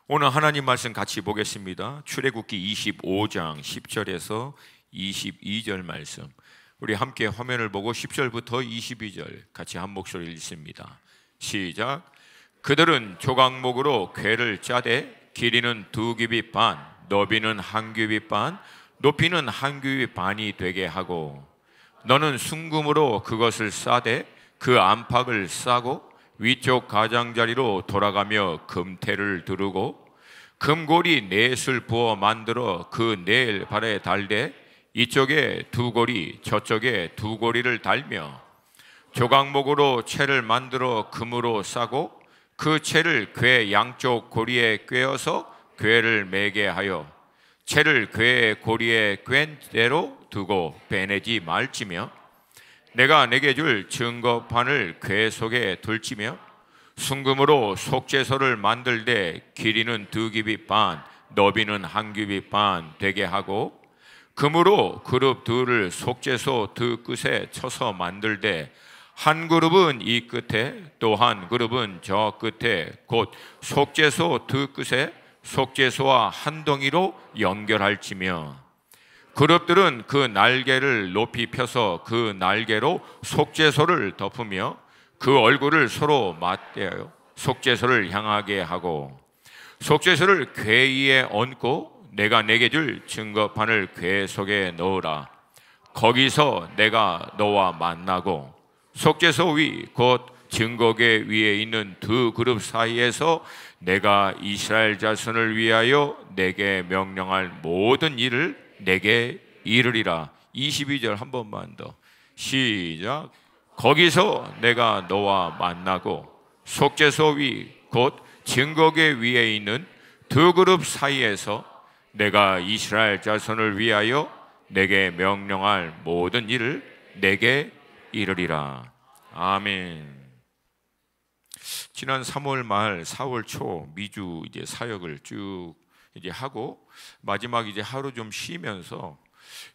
오늘 하나님 말씀 같이 보겠습니다. 출애굽기 25장 10절에서 22절 말씀. 우리 함께 화면을 보고 10절부터 22절 같이 한 목소리를 읽습니다. 시작. 그들은 조각목으로 궤를 짜되 길이는 2규빗 반, 너비는 1규빗 반, 높이는 1규빗 반이 되게 하고, 너는 순금으로 그것을 싸되 그 안팎을 싸고 위쪽 가장자리로 돌아가며 금태를 두르고 금고리 넷을 부어 만들어 그 네 발에 달되 이쪽에 2고리 저쪽에 2고리를 달며 조각목으로 채를 만들어 금으로 싸고 그 채를 궤 양쪽 고리에 꿰어서 궤를 매게 하여 채를 궤의 고리에 꿰인 대로 두고 빼내지 말지며, 내가 내게 줄 증거판을 궤 속에 둘지며, 순금으로 속죄소를 만들되 길이는 2규빗 반, 너비는 1규빗 반 되게 하고, 금으로 그룹 둘을 속죄소 2 끝에 쳐서 만들되 한 그룹은 이 끝에 또 한 그룹은 저 끝에 곧 속죄소 2 끝에 속죄소와 한 덩이로 연결할지며, 그룹들은 그 날개를 높이 펴서 그 날개로 속죄소를 덮으며 그 얼굴을 서로 맞대어 속죄소를 향하게 하고, 속죄소를 궤 위에 얹고 내가 내게 줄 증거판을 궤 속에 넣으라. 거기서 내가 너와 만나고 속죄소 위 곧 증거궤 위에 있는 2 그룹 사이에서 내가 이스라엘 자손을 위하여 내게 명령할 모든 일을 내게 이르리라. 22절 한 번만 더. 시작. 거기서 내가 너와 만나고 속죄소 위 곧 증거궤 위에 있는 2 그룹 사이에서 내가 이스라엘 자손을 위하여 내게 명령할 모든 일을 내게 이르리라. 아멘. 지난 3월 말 4월 초 미주 이제 사역을 쭉 이제 하고 마지막 이제 하루 좀 쉬면서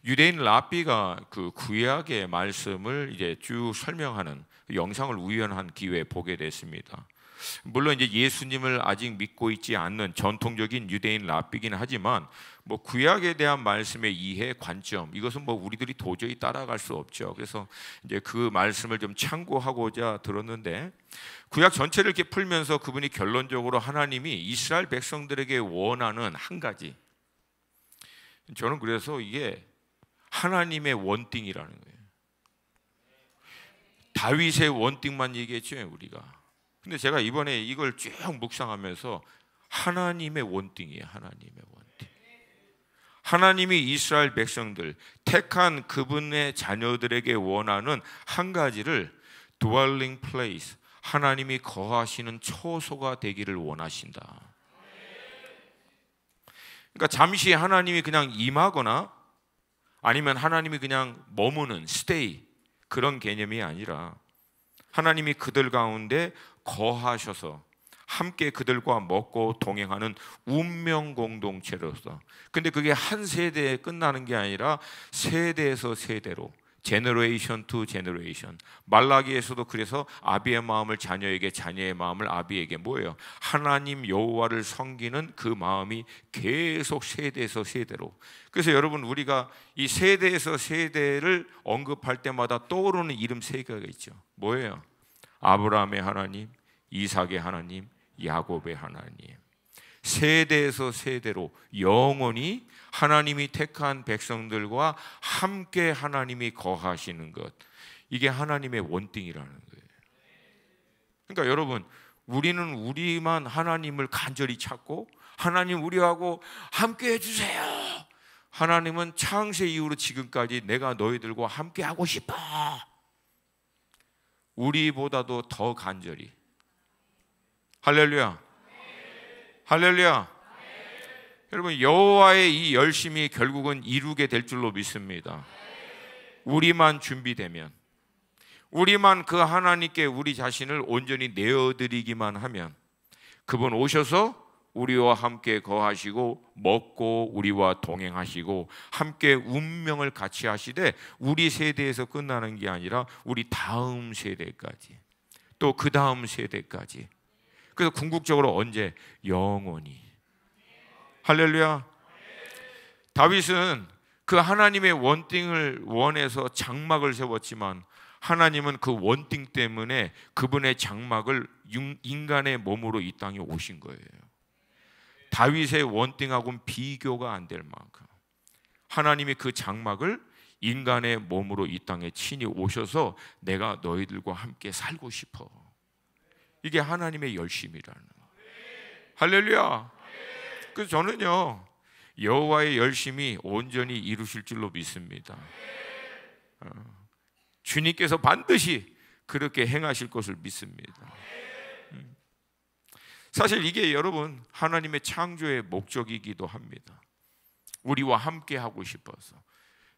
유대인 랍비가 그 구약의 말씀을 이제 쭉 설명하는 영상을 우연한 기회에 보게 됐습니다. 물론 이제 예수님을 아직 믿고 있지 않는 전통적인 유대인 랍비긴 하지만 뭐 구약에 대한 말씀의 이해 관점, 이것은 뭐 우리들이 도저히 따라갈 수 없죠. 그래서 이제 그 말씀을 좀 참고하고자 들었는데, 구약 전체를 이렇게 풀면서 그분이 결론적으로 하나님이 이스라엘 백성들에게 원하는 한 가지, 저는 그래서 이게 하나님의 원띵이라는 거예요. 다윗의 원띵만 얘기했죠, 우리가. 근데 제가 이번에 이걸 쭉 묵상하면서 하나님의 원띵이에요. 하나님의 원띵. 하나님이 이스라엘 백성들, 택한 그분의 자녀들에게 원하는 한 가지를 dwelling place, 하나님이 거하시는 처소가 되기를 원하신다. 그러니까 잠시 하나님이 그냥 임하거나 아니면 하나님이 그냥 머무는 stay, 그런 개념이 아니라 하나님이 그들 가운데 거하셔서 함께 그들과 먹고 동행하는 운명 공동체로서, 근데 그게 한 세대에 끝나는 게 아니라 세대에서 세대로, 제너레이션 투 제너레이션. 말라기에서도 그래서 아비의 마음을 자녀에게, 자녀의 마음을 아비에게, 뭐예요? 하나님 여호와를 섬기는 그 마음이 계속 세대에서 세대로. 그래서 여러분, 우리가 이 세대에서 세대를 언급할 때마다 떠오르는 이름 3개가 있죠. 뭐예요? 아브라함의 하나님, 이삭의 하나님, 야곱의 하나님. 세대에서 세대로 영원히 하나님이 택한 백성들과 함께 하나님이 거하시는 것, 이게 하나님의 원띵이라는 거예요. 그러니까 여러분, 우리는 우리만 하나님을 간절히 찾고, 하나님 우리하고 함께 해주세요. 하나님은 창세 이후로 지금까지 내가 너희들과 함께 하고 싶어, 우리보다도 더 간절히. 할렐루야, 할렐루야. 여러분, 여호와의 이 열심이 결국은 이루게 될 줄로 믿습니다. 우리만 준비되면, 우리만 그 하나님께 우리 자신을 온전히 내어드리기만 하면, 그분 오셔서 우리와 함께 거하시고 먹고 우리와 동행하시고 함께 운명을 같이 하시되, 우리 세대에서 끝나는 게 아니라 우리 다음 세대까지, 또 그 다음 세대까지. 그래서 궁극적으로 언제? 영원히. 할렐루야. 다윗은 그 하나님의 원띵을 원해서 장막을 세웠지만 하나님은 그 원띵 때문에 그분의 장막을 인간의 몸으로 이 땅에 오신 거예요. 다윗의 원띵하고는 비교가 안 될 만큼 하나님이 그 장막을 인간의 몸으로 이 땅에 친히 오셔서 내가 너희들과 함께 살고 싶어. 이게 하나님의 열심이라는 할렐루야. 그래서 저는요 여호와의 열심이 온전히 이루실 줄로 믿습니다. 주님께서 반드시 그렇게 행하실 것을 믿습니다. 사실 이게 여러분 하나님의 창조의 목적이기도 합니다. 우리와 함께 하고 싶어서.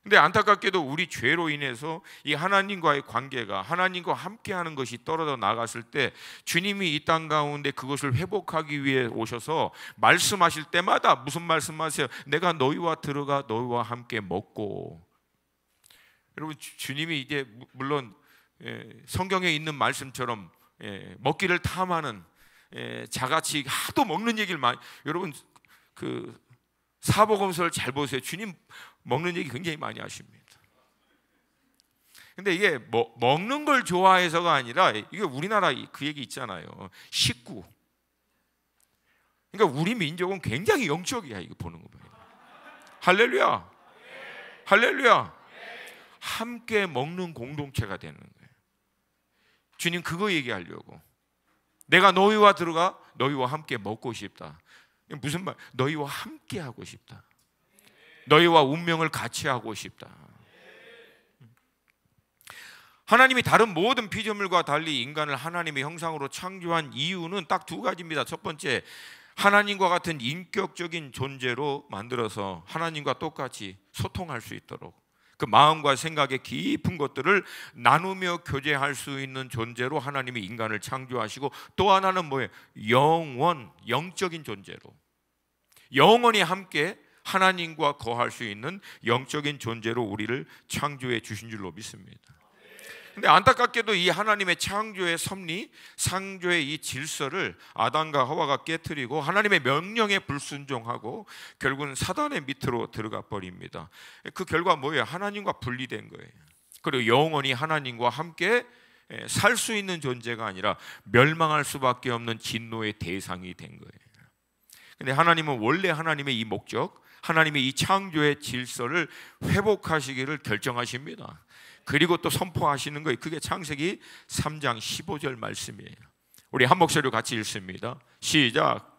근데 안타깝게도 우리 죄로 인해서 이 하나님과의 관계가 하나님과 함께하는 것이 떨어져 나갔을 때 주님이 이 땅 가운데 그것을 회복하기 위해 오셔서 말씀하실 때마다 무슨 말씀하세요? 내가 너희와 들어가 너희와 함께 먹고. 여러분 주님이 이제 물론 성경에 있는 말씀처럼 먹기를 탐하는 자같이 하도 먹는 얘기를 많이, 여러분 그 사복음서를 잘 보세요. 주님 먹는 얘기 굉장히 많이 하십니다. 근데 이게 먹는 걸 좋아해서가 아니라 이게 우리나라 그 얘기 있잖아요. 식구. 그러니까 우리 민족은 굉장히 영적이야. 이거 보는 거 봐요. 할렐루야. 할렐루야. 함께 먹는 공동체가 되는 거예요. 주님 그거 얘기하려고. 내가 너희와 들어가 너희와 함께 먹고 싶다. 무슨 말? 너희와 함께 하고 싶다. 너희와 운명을 같이 하고 싶다. 하나님이 다른 모든 피조물과 달리 인간을 하나님의 형상으로 창조한 이유는 딱 두 가지입니다. 첫 번째, 하나님과 같은 인격적인 존재로 만들어서 하나님과 똑같이 소통할 수 있도록 그 마음과 생각의 깊은 것들을 나누며 교제할 수 있는 존재로 하나님이 인간을 창조하시고, 또 하나는 뭐예요? 영적인 존재로 영원히 함께 하나님과 거할 수 있는 영적인 존재로 우리를 창조해 주신 줄로 믿습니다. 근데 안타깝게도 이 하나님의 창조의 섭리, 창조의 이 질서를 아담과 하와가 깨트리고 하나님의 명령에 불순종하고 결국은 사단의 밑으로 들어가 버립니다. 그 결과 뭐예요? 하나님과 분리된 거예요. 그리고 영원히 하나님과 함께 살 수 있는 존재가 아니라 멸망할 수밖에 없는 진노의 대상이 된 거예요. 근데 하나님은 원래 하나님의 이 목적, 하나님의 이 창조의 질서를 회복하시기를 결정하십니다. 그리고 또 선포하시는 거예요. 그게 창세기 3장 15절 말씀이에요. 우리 한 목소리로 같이 읽습니다. 시작.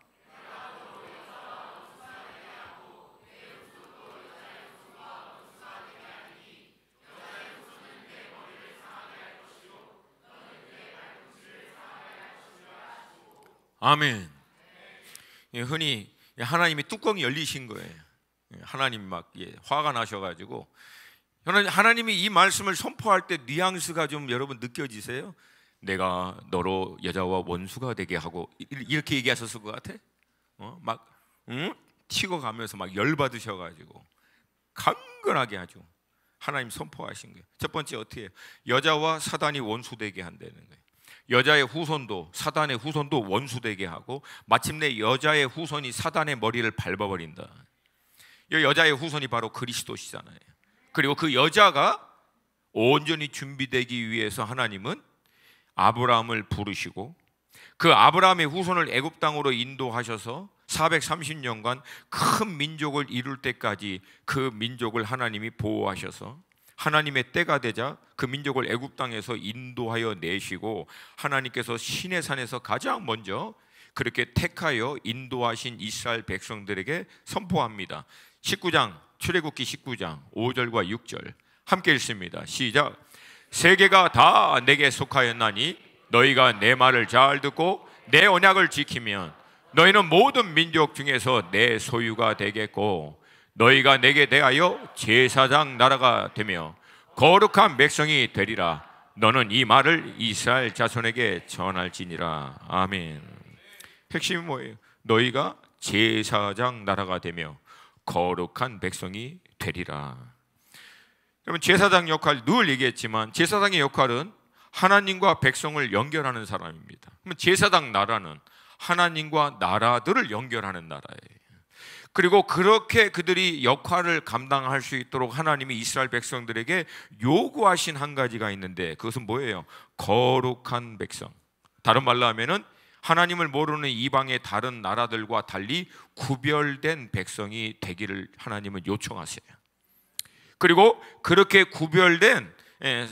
아멘. 흔히 하나님이 뚜껑이 열리신 거예요. 하나님 막 화가 나셔가지고 하나님이 이 말씀을 선포할 때 뉘앙스가 좀 여러분 느껴지세요? 내가 너로 여자와 원수가 되게 하고 이렇게 얘기하셨을 것 같아? 막 튀고 가면서 막 열받으셔가지고 강건하게 아주 하나님 선포하신 거예요. 첫 번째 어떻게 해요? 여자와 사단이 원수되게 한다는 거예요. 여자의 후손도 사단의 후손도 원수되게 하고 마침내 여자의 후손이 사단의 머리를 밟아버린다. 이 여자의 후손이 바로 그리스도시잖아요. 그리고 그 여자가 온전히 준비되기 위해서 하나님은 아브라함을 부르시고 그 아브라함의 후손을 애굽 땅으로 인도하셔서 430년간 큰 민족을 이룰 때까지 그 민족을 하나님이 보호하셔서 하나님의 때가 되자 그 민족을 애굽 땅에서 인도하여 내시고 하나님께서 시내 산에서 가장 먼저 그렇게 택하여 인도하신 이스라엘 백성들에게 선포합니다. 19장 출애굽기 19장 5절과 6절 함께 읽습니다. 시작. 세계가 다 내게 속하였나니 너희가 내 말을 잘 듣고 내 언약을 지키면 너희는 모든 민족 중에서 내 소유가 되겠고 너희가 내게 대하여 제사장 나라가 되며 거룩한 백성이 되리라. 너는 이 말을 이스라엘 자손에게 전할지니라. 아멘. 핵심이 뭐예요? 너희가 제사장 나라가 되며 거룩한 백성이 되리라. 그러면 제사장 역할 늘 얘기했지만 제사장의 역할은 하나님과 백성을 연결하는 사람입니다. 그러면 제사장 나라는 하나님과 나라들을 연결하는 나라예요. 그리고 그렇게 그들이 역할을 감당할 수 있도록 하나님이 이스라엘 백성들에게 요구하신 한 가지가 있는데, 그것은 뭐예요? 거룩한 백성. 다른 말로 하면은 하나님을 모르는 이방의 다른 나라들과 달리 구별된 백성이 되기를 하나님은 요청하세요. 그리고 그렇게 구별된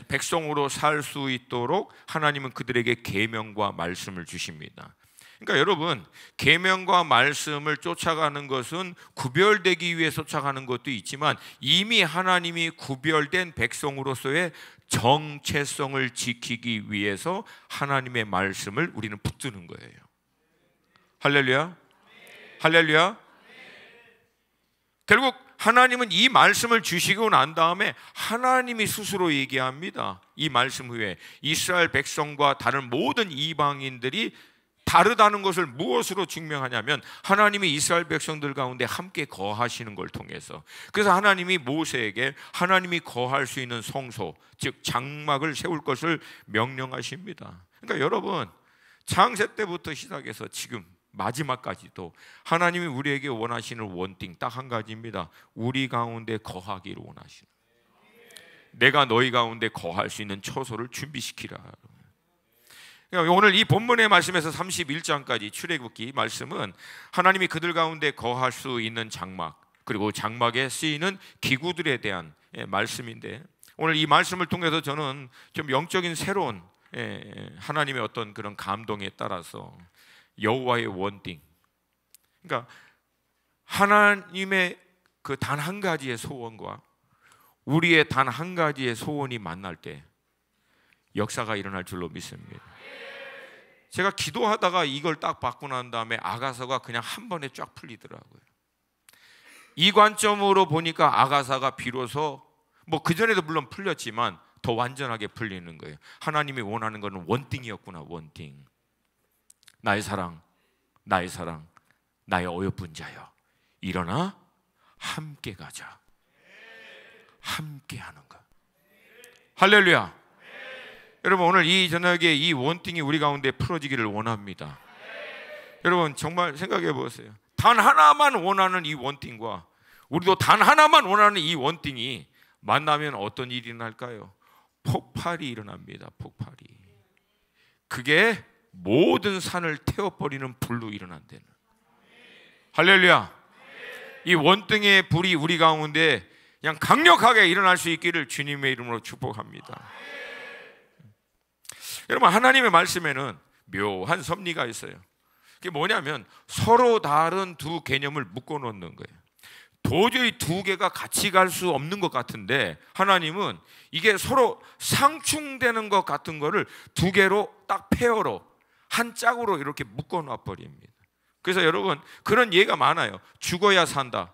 백성으로 살 수 있도록 하나님은 그들에게 계명과 말씀을 주십니다. 그러니까 여러분, 계명과 말씀을 쫓아가는 것은 구별되기 위해 쫓아가는 것도 있지만, 이미 하나님이 구별된 백성으로서의 정체성을 지키기 위해서 하나님의 말씀을 우리는 붙드는 거예요. 할렐루야, 할렐루야. 결국 하나님은 이 말씀을 주시고 난 다음에 하나님이 스스로 얘기합니다. 이 말씀 후에 이스라엘 백성과 다른 모든 이방인들이 다르다는 것을 무엇으로 증명하냐면, 하나님이 이스라엘 백성들 가운데 함께 거하시는 걸 통해서. 그래서 하나님이 모세에게 하나님이 거할 수 있는 성소, 즉 장막을 세울 것을 명령하십니다. 그러니까 여러분, 창세 때부터 시작해서 지금 마지막까지도 하나님이 우리에게 원하시는 원띵 딱 한 가지입니다. 우리 가운데 거하기를 원하시는, 내가 너희 가운데 거할 수 있는 처소를 준비시키라. 오늘 이 본문의 말씀에서 31장까지 출애굽기 말씀은 하나님이 그들 가운데 거할 수 있는 장막, 그리고 장막에 쓰이는 기구들에 대한 말씀인데, 오늘 이 말씀을 통해서 저는 좀 영적인 새로운 하나님의 어떤 그런 감동에 따라서 여호와의 원띵, 그러니까 하나님의 그 단 한 가지의 소원과 우리의 단 한 가지의 소원이 만날 때 역사가 일어날 줄로 믿습니다. 제가 기도하다가 이걸 딱 받고 난 다음에 아가서가 그냥 한 번에 쫙 풀리더라고요. 이 관점으로 보니까 아가서가 비로소 뭐 그전에도 물론 풀렸지만 더 완전하게 풀리는 거예요. 하나님이 원하는 것은 원띵이었구나. 원띵. 나의 사랑, 나의 사랑, 나의 어여쁜 자여, 일어나 함께 가자. 함께 하는 것. 할렐루야. 여러분, 오늘 이 저녁에 이 원띵이 우리 가운데 풀어지기를 원합니다. 여러분, 정말 생각해 보세요. 단 하나만 원하는 이 원띵과 우리도 단 하나만 원하는 이 원띵이 만나면 어떤 일이 일어날까요? 폭발이 일어납니다. 폭발이. 그게 모든 산을 태워버리는 불로 일어난다는. 할렐루야. 이 원등의 불이 우리 가운데 그냥 강력하게 일어날 수 있기를 주님의 이름으로 축복합니다. 여러분, 하나님의 말씀에는 묘한 섭리가 있어요. 그게 뭐냐면 서로 다른 두 개념을 묶어 놓는 거예요. 도저히 두 개가 같이 갈 수 없는 것 같은데 하나님은 이게 서로 상충되는 것 같은 거를 두 개로 딱 페어로 한 짝으로 이렇게 묶어 놔 버립니다. 그래서 여러분, 그런 예가 많아요. 죽어야 산다.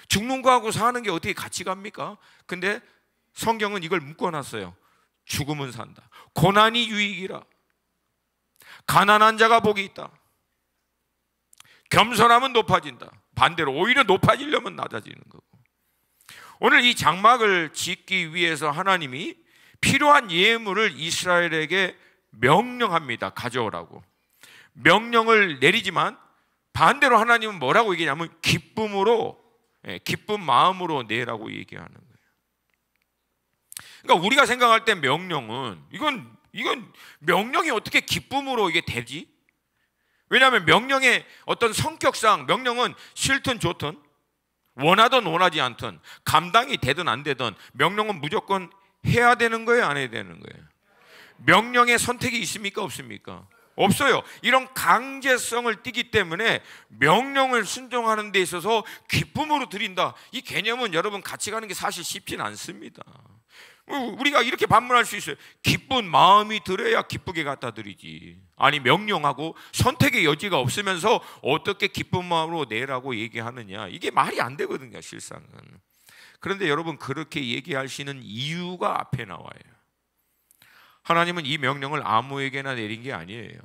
죽는 거하고 사는 게 어떻게 같이 갑니까? 근데 성경은 이걸 묶어 놨어요. 죽음은 산다. 고난이 유익이라. 가난한 자가 복이 있다. 겸손하면 높아진다. 반대로 오히려 높아지려면 낮아지는 거고. 오늘 이 장막을 짓기 위해서 하나님이 필요한 예물을 이스라엘에게 명령합니다. 가져오라고. 명령을 내리지만 반대로 하나님은 뭐라고 얘기하냐면 기쁨으로, 기쁜 마음으로 내라고 얘기하는 거예요. 그러니까 우리가 생각할 때 명령은 이건 명령이 어떻게 기쁨으로 이게 되지? 왜냐하면 명령의 어떤 성격상 명령은 싫든 좋든 원하든 원하지 않든 감당이 되든 안 되든 명령은 무조건 해야 되는 거예요, 안 해야 되는 거예요? 명령의 선택이 있습니까, 없습니까? 없어요. 이런 강제성을 띠기 때문에 명령을 순종하는 데 있어서 기쁨으로 드린다. 이 개념은 여러분 같이 가는 게 사실 쉽지는 않습니다. 우리가 이렇게 반문할 수 있어요. 기쁜 마음이 들어야 기쁘게 갖다 드리지. 아니, 명령하고 선택의 여지가 없으면서 어떻게 기쁜 마음으로 내라고 얘기하느냐. 이게 말이 안 되거든요, 실상은. 그런데 여러분, 그렇게 얘기하시는 이유가 앞에 나와요. 하나님은 이 명령을 아무에게나 내린 게 아니에요.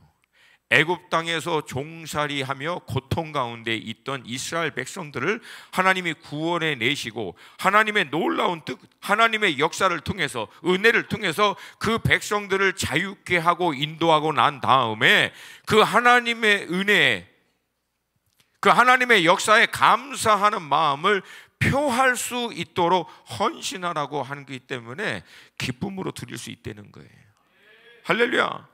애굽 땅에서 종살이하며 고통 가운데 있던 이스라엘 백성들을 하나님이 구원해 내시고 하나님의 놀라운 뜻, 하나님의 역사를 통해서, 은혜를 통해서 그 백성들을 자유케 하고 인도하고 난 다음에 그 하나님의 은혜에 그 하나님의 역사에 감사하는 마음을 표할 수 있도록 헌신하라고 하는 것이기 때문에 기쁨으로 드릴 수 있다는 거예요. 할렐루야.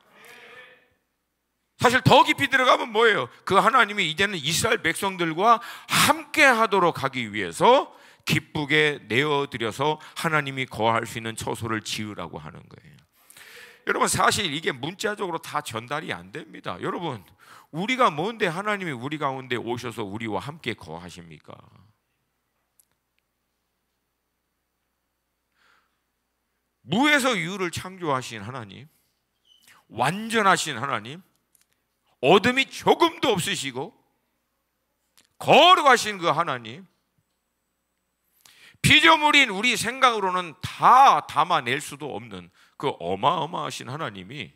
사실 더 깊이 들어가면 뭐예요? 그 하나님이 이제는 이스라엘 백성들과 함께 하도록 하기 위해서 기쁘게 내어드려서 하나님이 거할 수 있는 처소를 지으라고 하는 거예요. 여러분, 사실 이게 문자적으로 다 전달이 안 됩니다. 여러분, 우리가 뭔데 하나님이 우리 가운데 오셔서 우리와 함께 거하십니까? 무에서 유를 창조하신 하나님, 완전하신 하나님, 어둠이 조금도 없으시고 거룩하신 그 하나님, 피조물인 우리 생각으로는 다 담아낼 수도 없는 그 어마어마하신 하나님이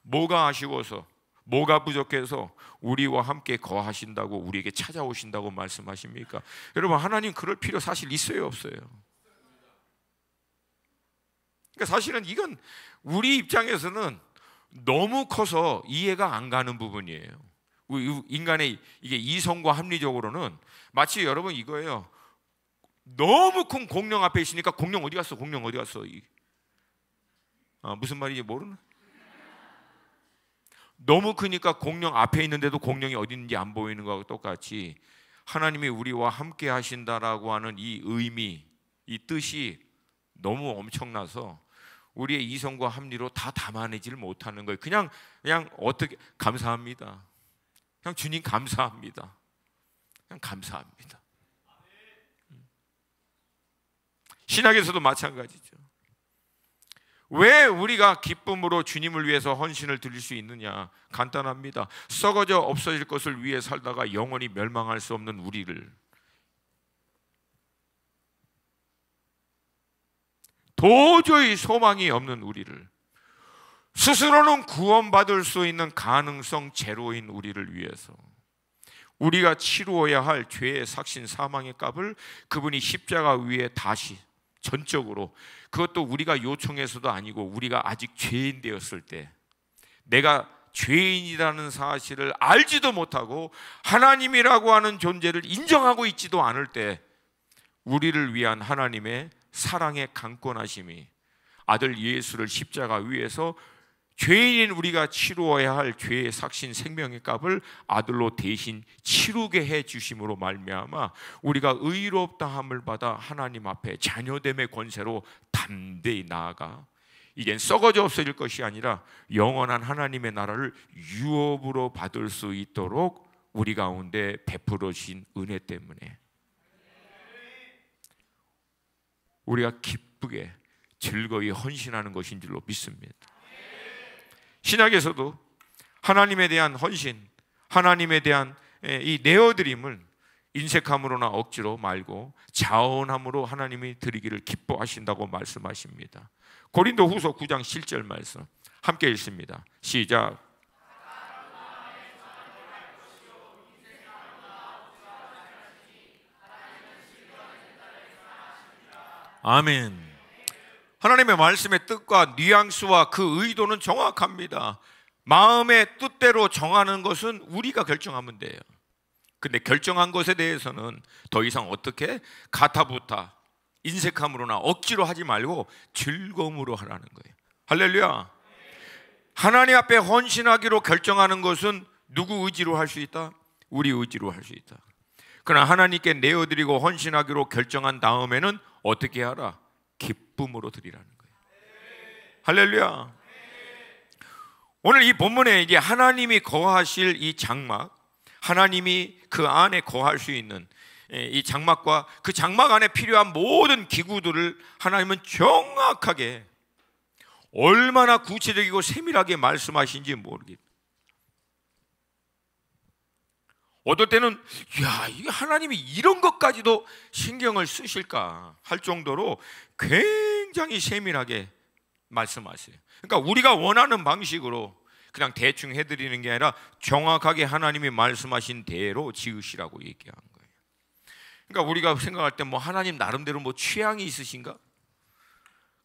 뭐가 아쉬워서, 뭐가 부족해서 우리와 함께 거하신다고, 우리에게 찾아오신다고 말씀하십니까? 여러분, 하나님 그럴 필요 사실 있어요, 없어요? 그러니까 사실은 이건 우리 입장에서는 너무 커서 이해가 안 가는 부분이에요. 인간의 이게 이성과 합리적으로는 마치 여러분 이거예요. 너무 큰 공룡 앞에 있으니까 공룡 어디 갔어? 공룡 어디 갔어? 무슨 말인지 모르나? 너무 크니까 공룡 앞에 있는데도 공룡이 어디 있는지 안 보이는 거하고 똑같이 하나님이 우리와 함께 하신다라고 하는 이 의미, 이 뜻이 너무 엄청나서 우리의 이성과 합리로 다 담아내지를 못하는 거예요. 그냥 어떻게 감사합니다. 그냥 주님 감사합니다. 그냥 감사합니다. 신학에서도 마찬가지죠. 왜 우리가 기쁨으로 주님을 위해서 헌신을 드릴 수 있느냐? 간단합니다. 썩어져 없어질 것을 위해 살다가 영원히 멸망할 수 없는 우리를, 도저히 소망이 없는 우리를, 스스로는 구원받을 수 있는 가능성 제로인 우리를 위해서 우리가 치루어야 할 죄의 삭신 사망의 값을 그분이 십자가 위에 다시 전적으로, 그것도 우리가 요청해서도 아니고 우리가 아직 죄인 되었을 때, 내가 죄인이라는 사실을 알지도 못하고 하나님이라고 하는 존재를 인정하고 있지도 않을 때 우리를 위한 하나님의 사랑의 강권하심이 아들 예수를 십자가 위에서 죄인인 우리가 치루어야 할 죄의 삭신 생명의 값을 아들로 대신 치르게 해 주심으로 말미암아 우리가 의롭다함을 받아 하나님 앞에 자녀됨의 권세로 담대히 나아가 이젠 썩어져 없어질 것이 아니라 영원한 하나님의 나라를 유업으로 받을 수 있도록 우리 가운데 베풀어 주신 은혜 때문에 우리가 기쁘게 즐거이 헌신하는 것인 줄로 믿습니다. 신약에서도 하나님에 대한 헌신, 하나님에 대한 이 내어드림을 인색함으로나 억지로 말고 자원함으로 하나님이 드리기를 기뻐하신다고 말씀하십니다. 고린도후서 9장 7절 말씀 함께 읽습니다. 시작. 아멘. 하나님의 말씀의 뜻과 뉘앙스와 그 의도는 정확합니다. 마음의 뜻대로 정하는 것은 우리가 결정하면 돼요. 근데 결정한 것에 대해서는 더 이상 어떻게 가타부타 인색함으로나 억지로 하지 말고 즐거움으로 하라는 거예요. 할렐루야. 하나님 앞에 헌신하기로 결정하는 것은 누구 의지로 할 수 있다? 우리 의지로 할 수 있다. 그러나 하나님께 내어드리고 헌신하기로 결정한 다음에는 어떻게 하라? 기쁨으로 드리라는 거예요. 할렐루야. 오늘 이 본문에 이제 하나님이 거하실 이 장막, 하나님이 그 안에 거할 수 있는 이 장막과 그 장막 안에 필요한 모든 기구들을 하나님은 정확하게 얼마나 구체적이고 세밀하게 말씀하신지 모르겠다. 어떨 때는 야, 이게 하나님이 이런 것까지도 신경을 쓰실까 할 정도로 굉장히 세밀하게 말씀하세요. 그러니까 우리가 원하는 방식으로 그냥 대충 해드리는 게 아니라 정확하게 하나님이 말씀하신 대로 지으시라고 얘기한 거예요. 그러니까 우리가 생각할 때 뭐 하나님 나름대로 뭐 취향이 있으신가?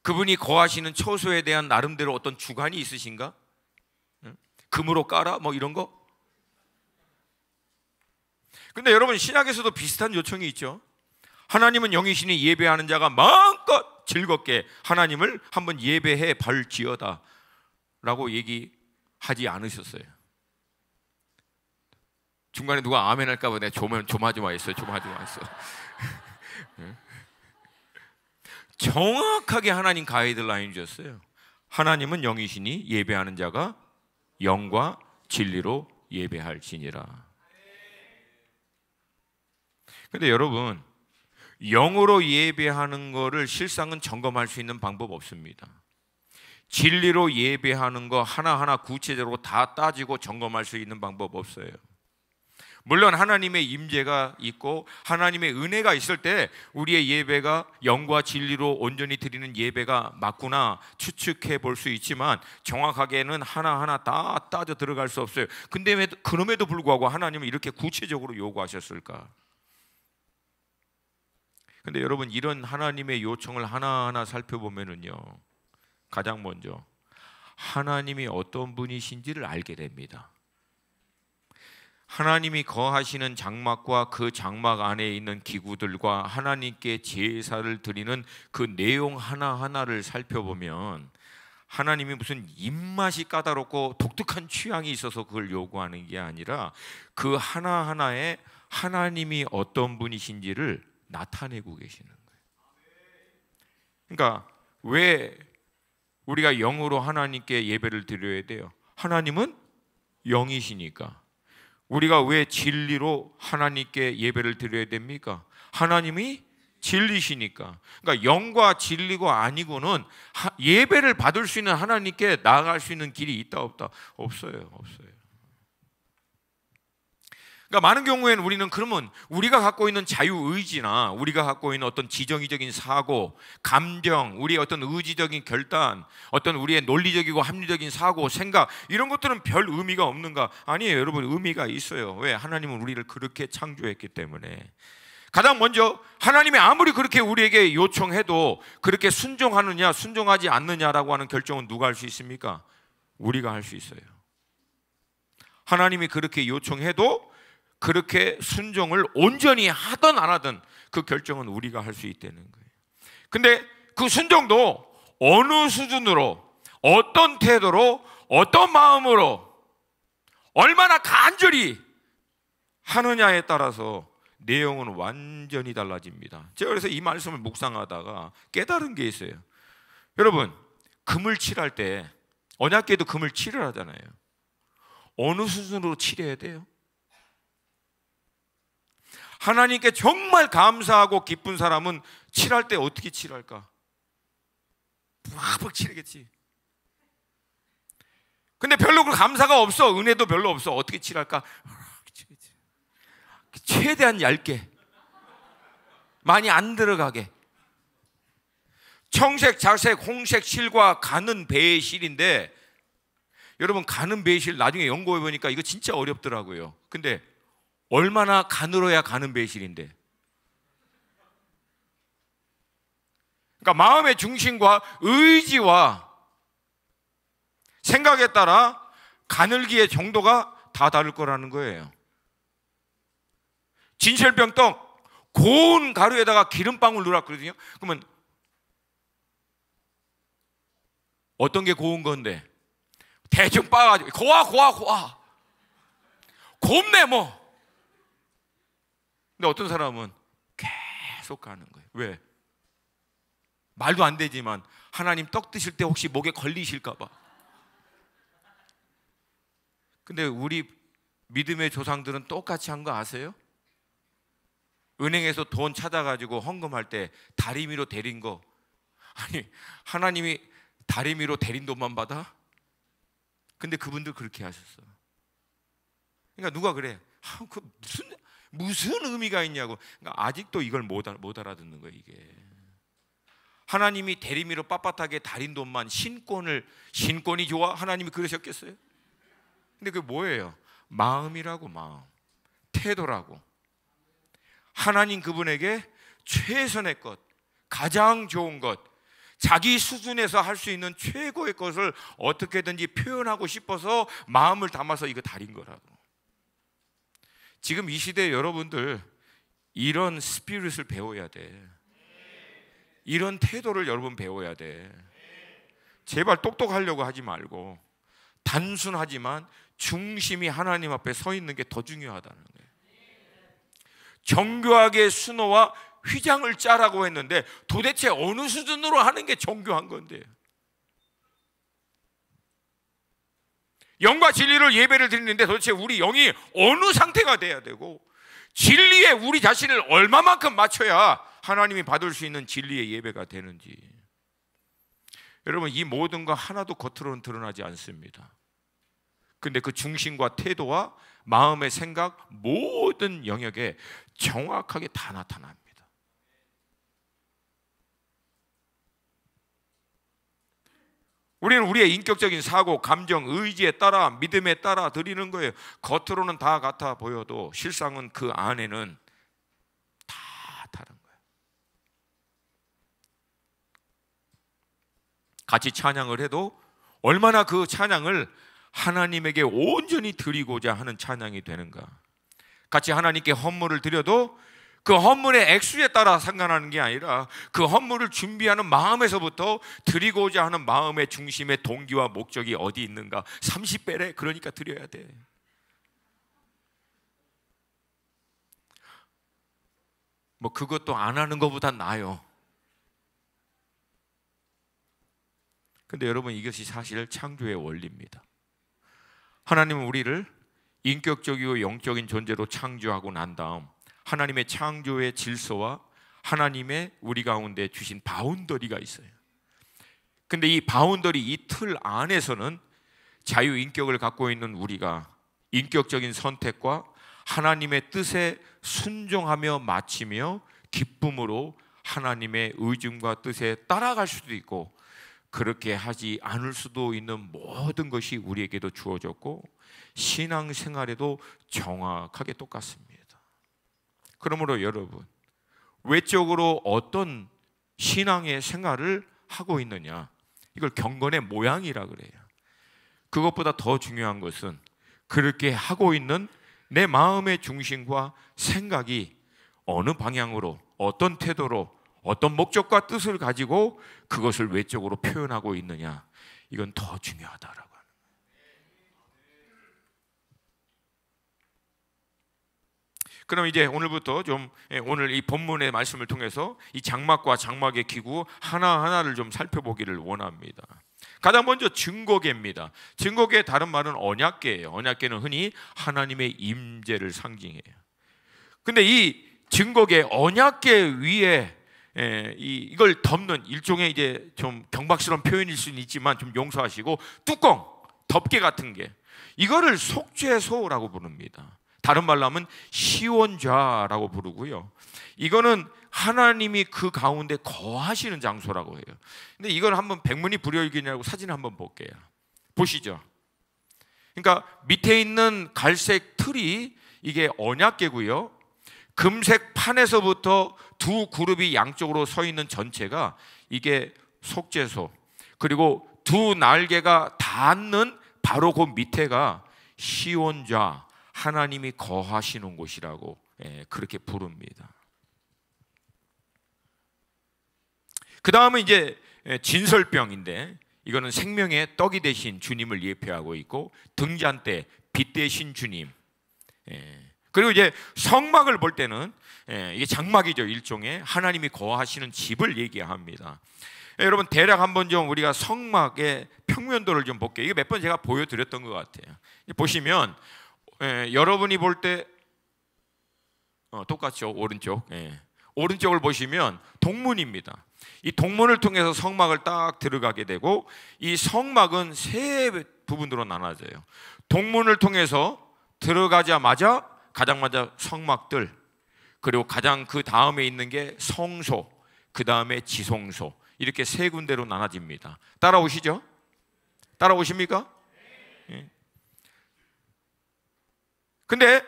그분이 거하시는 처소에 대한 나름대로 어떤 주관이 있으신가? 금으로 깔아? 뭐 이런 거? 근데 여러분, 신약에서도 비슷한 요청이 있죠. 하나님은 영이시니 예배하는 자가 마음껏 즐겁게 하나님을 한번 예배해 발지어다 라고 얘기하지 않으셨어요. 중간에 누가 아멘 할까 봐 내가 조마조마했어요. 조마조마했어. 정확하게 하나님 가이드라인 주셨어요. 하나님은 영이시니 예배하는 자가 영과 진리로 예배할지니라. 근데 여러분, 영으로 예배하는 거를 실상은 점검할 수 있는 방법 없습니다. 진리로 예배하는 거 하나하나 구체적으로 다 따지고 점검할 수 있는 방법 없어요. 물론 하나님의 임재가 있고 하나님의 은혜가 있을 때 우리의 예배가 영과 진리로 온전히 드리는 예배가 맞구나 추측해 볼 수 있지만 정확하게는 하나하나 다 따져 들어갈 수 없어요. 근데 그럼에도 불구하고 하나님은 이렇게 구체적으로 요구하셨을까? 근데 여러분, 이런 하나님의 요청을 하나하나 살펴보면은요, 가장 먼저 하나님이 어떤 분이신지를 알게 됩니다. 하나님이 거하시는 장막과 그 장막 안에 있는 기구들과 하나님께 제사를 드리는 그 내용 하나하나를 살펴보면 하나님이 무슨 입맛이 까다롭고 독특한 취향이 있어서 그걸 요구하는 게 아니라 그 하나하나에 하나님이 어떤 분이신지를 나타내고 계시는 거예요. 그러니까 왜 우리가 영으로 하나님께 예배를 드려야 돼요? 하나님은 영이시니까. 우리가 왜 진리로 하나님께 예배를 드려야 됩니까? 하나님이 진리시니까. 그러니까 영과 진리가 아니고는 예배를 받을 수 있는, 하나님께 나아갈 수 있는 길이 있다 없다? 없어요. 그러니까 많은 경우에는 우리는 그러면 우리가 갖고 있는 자유의지나 우리가 갖고 있는 어떤 지정의적인 사고, 감정, 우리의 어떤 의지적인 결단, 어떤 우리의 논리적이고 합리적인 사고, 생각, 이런 것들은 별 의미가 없는가? 아니에요, 여러분. 의미가 있어요. 왜? 하나님은 우리를 그렇게 창조했기 때문에. 가장 먼저 하나님이 아무리 그렇게 우리에게 요청해도 그렇게 순종하느냐 순종하지 않느냐라고 하는 결정은 누가 할 수 있습니까? 우리가 할 수 있어요. 하나님이 그렇게 요청해도 그렇게 순종을 온전히 하든 안 하든 그 결정은 우리가 할 수 있다는 거예요. 근데 그 순종도 어느 수준으로, 어떤 태도로, 어떤 마음으로, 얼마나 간절히 하느냐에 따라서 내용은 완전히 달라집니다. 제가 그래서 이 말씀을 묵상하다가 깨달은 게 있어요. 여러분, 금을 칠할 때, 언약궤도 금을 칠을 하잖아요. 어느 수준으로 칠해야 돼요? 하나님께 정말 감사하고 기쁜 사람은 칠할 때 어떻게 칠할까? 팍팍 칠하겠지. 근데 별로 그 감사가 없어, 은혜도 별로 없어. 어떻게 칠할까? 최대한 얇게, 많이 안 들어가게. 청색, 자색, 홍색 실과 가는 배의 실인데, 여러분, 가는 배의 실 나중에 연구해 보니까 이거 진짜 어렵더라고요. 근데 얼마나 가늘어야 가는 배실인데. 그러니까 마음의 중심과 의지와 생각에 따라 가늘기의 정도가 다 다를 거라는 거예요. 진설병떡 고운 가루에다가 기름방울 넣었거든요. 그러면 어떤 게 고운 건데? 대충 빻아가지고 고와 곱네 뭐. 근데 어떤 사람은 계속 가는 거예요. 왜? 말도 안 되지만 하나님 떡 드실 때 혹시 목에 걸리실까 봐. 근데 우리 믿음의 조상들은 똑같이 한 거 아세요? 은행에서 돈 찾아가지고 헌금할 때 다리미로 데린 거, 아니 하나님이 다리미로 데린 돈만 받아? 근데 그분들 그렇게 하셨어. 그러니까 누가 그래? 그 무슨 의미가 있냐고. 그러니까 아직도 이걸 못 알아듣는 거예요. 이게 하나님이 대리미로 빳빳하게 다린 돈만 신권이 좋아? 하나님이 그러셨겠어요? 근데 그게 뭐예요? 마음이라고. 마음, 태도라고. 하나님 그분에게 최선의 것, 가장 좋은 것, 자기 수준에서 할 수 있는 최고의 것을 어떻게든지 표현하고 싶어서 마음을 담아서 이거 다린 거라고. 지금 이 시대에 여러분들 이런 스피릿을 배워야 돼. 이런 태도를 여러분 배워야 돼. 제발 똑똑하려고 하지 말고 단순하지만 중심이 하나님 앞에 서 있는 게 더 중요하다는 거예요. 정교하게 수놓아 휘장을 짜라고 했는데 도대체 어느 수준으로 하는 게 정교한 건데? 영과 진리를 예배를 드리는데 도대체 우리 영이 어느 상태가 돼야 되고 진리에 우리 자신을 얼마만큼 맞춰야 하나님이 받을 수 있는 진리의 예배가 되는지. 여러분, 이 모든 거 하나도 겉으로는 드러나지 않습니다. 근데 그 중심과 태도와 마음의 생각 모든 영역에 정확하게 다 나타납니다. 우리는 우리의 인격적인 사고, 감정, 의지에 따라 믿음에 따라 드리는 거예요. 겉으로는 다 같아 보여도 실상은 그 안에는 다 다른 거예요. 같이 찬양을 해도 얼마나 그 찬양을 하나님에게 온전히 드리고자 하는 찬양이 되는가. 같이 하나님께 헌물을 드려도 그 헌물의 액수에 따라 상관하는 게 아니라 그 헌물을 준비하는 마음에서부터 드리고자 하는 마음의 중심의 동기와 목적이 어디 있는가. 30배래, 그러니까 드려야 돼. 뭐 그것도 안 하는 것보단 나아요. 근데 여러분, 이것이 사실 창조의 원리입니다. 하나님은 우리를 인격적이고 영적인 존재로 창조하고 난 다음 하나님의 창조의 질서와 하나님의 우리 가운데 주신 바운더리가 있어요. 근데 이 바운더리, 이 틀 안에서는 자유인격을 갖고 있는 우리가 인격적인 선택과 하나님의 뜻에 순종하며 마치며 기쁨으로 하나님의 의중과 뜻에 따라갈 수도 있고 그렇게 하지 않을 수도 있는 모든 것이 우리에게도 주어졌고 신앙생활에도 정확하게 똑같습니다. 그러므로 여러분, 외적으로 어떤 신앙의 생활을 하고 있느냐, 이걸 경건의 모양이라 그래요. 그것보다 더 중요한 것은 그렇게 하고 있는 내 마음의 중심과 생각이 어느 방향으로, 어떤 태도로, 어떤 목적과 뜻을 가지고 그것을 외적으로 표현하고 있느냐, 이건 더 중요하다라고 하는 거예요. 그럼 이제 오늘부터 좀 오늘 이 본문의 말씀을 통해서 이 장막과 장막의 기구 하나하나를 좀 살펴보기를 원합니다. 가장 먼저 증거계입니다. 증거계의 다른 말은 언약계예요. 언약계는 흔히 하나님의 임재를 상징해요. 근데 이 증거계, 언약계 위에 이걸 덮는 일종의 이제 좀 경박스러운 표현일 수는 있지만 좀 용서하시고 뚜껑, 덮개 같은 게, 이거를 속죄소라고 부릅니다. 다른 말로 하면 시원좌라고 부르고요. 이거는 하나님이 그 가운데 거하시는 장소라고 해요. 근데 이걸 한번 백문이 불여일견이라고 사진을 한번 볼게요. 보시죠. 그러니까 밑에 있는 갈색 틀이 이게 언약궤고요. 금색 판에서부터 두 그룹이 양쪽으로 서 있는 전체가 이게 속죄소, 그리고 두 날개가 닿는 바로 그 밑에가 시온좌, 하나님이 거하시는 곳이라고 그렇게 부릅니다. 그 다음은 이제 진설병인데, 이거는 생명의 떡이 되신 주님을 예표하고 있고 등잔대, 빛 되신 주님. 그리고 이제 성막을 볼 때는 이게 장막이죠. 일종의 하나님이 거하시는 집을 얘기합니다. 여러분, 대략 한번 좀 우리가 성막의 평면도를 좀 볼게요. 이게 몇 번 제가 보여드렸던 것 같아요. 보시면 여러분이 볼 때 똑같죠. 오른쪽. 오른쪽을 보시면 동문입니다. 이 동문을 통해서 성막을 딱 들어가게 되고, 이 성막은 세 부분으로 나눠져요. 동문을 통해서 들어가자마자 가장 먼저 성막들, 그리고 가장 그 다음에 있는 게 성소, 그 다음에 지성소, 이렇게 세 군데로 나눠집니다. 따라오시죠? 따라오십니까? 근데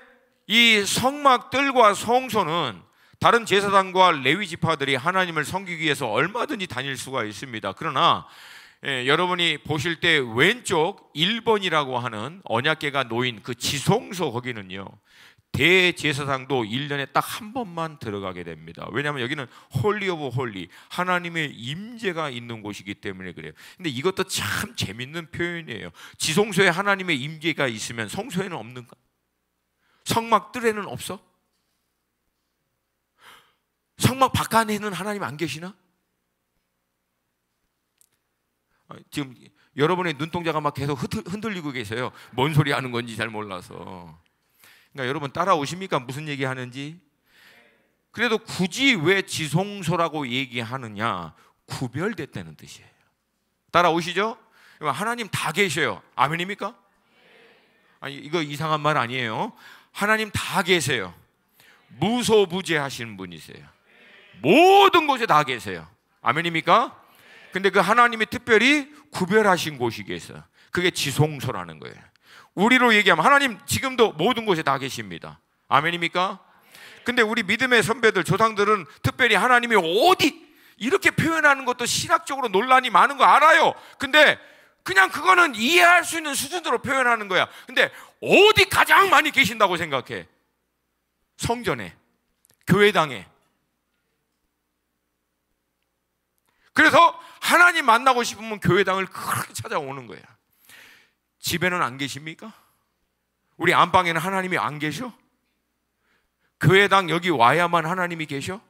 이 성막들과 성소는 다른 제사장과 레위 지파들이 하나님을 섬기기 위해서 얼마든지 다닐 수가 있습니다. 그러나 여러분이 보실 때 왼쪽 1번이라고 하는 언약궤가 놓인 그 지성소, 거기는요 대제사장도 1년에 딱 한 번만 들어가게 됩니다. 왜냐하면 여기는 홀리 오브 홀리, 하나님의 임재가 있는 곳이기 때문에 그래요. 근데 이것도 참 재밌는 표현이에요. 지성소에 하나님의 임재가 있으면 성소에는 없는가? 성막 뜰에는 없어? 성막 바깥에는 하나님 안 계시나? 지금 여러분의 눈동자가 막 계속 흔들리고 계세요. 뭔 소리 하는 건지 잘 몰라서. 그러니까 여러분 따라오십니까? 무슨 얘기 하는지? 그래도 굳이 왜 지성소라고 얘기하느냐? 구별됐다는 뜻이에요. 따라오시죠? 하나님 다 계셔요. 아멘입니까? 아니, 이거 이상한 말 아니에요. 하나님 다 계세요. 무소부재하신 분이세요. 모든 곳에 다 계세요. 아멘입니까? 근데 그 하나님이 특별히 구별하신 곳이 계세요. 그게 지성소라는 거예요. 우리로 얘기하면 하나님 지금도 모든 곳에 다 계십니다. 아멘입니까? 근데 우리 믿음의 선배들, 조상들은 특별히 하나님이 어디 이렇게 표현하는 것도 신학적으로 논란이 많은 거 알아요. 근데 그냥 그거는 이해할 수 있는 수준으로 표현하는 거야. 근데 어디 가장 많이 계신다고 생각해? 성전에, 교회당에. 그래서 하나님 만나고 싶으면 교회당을 그렇게 찾아오는 거야. 집에는 안 계십니까? 우리 안방에는 하나님이 안 계셔? 교회당 여기 와야만 하나님이 계셔?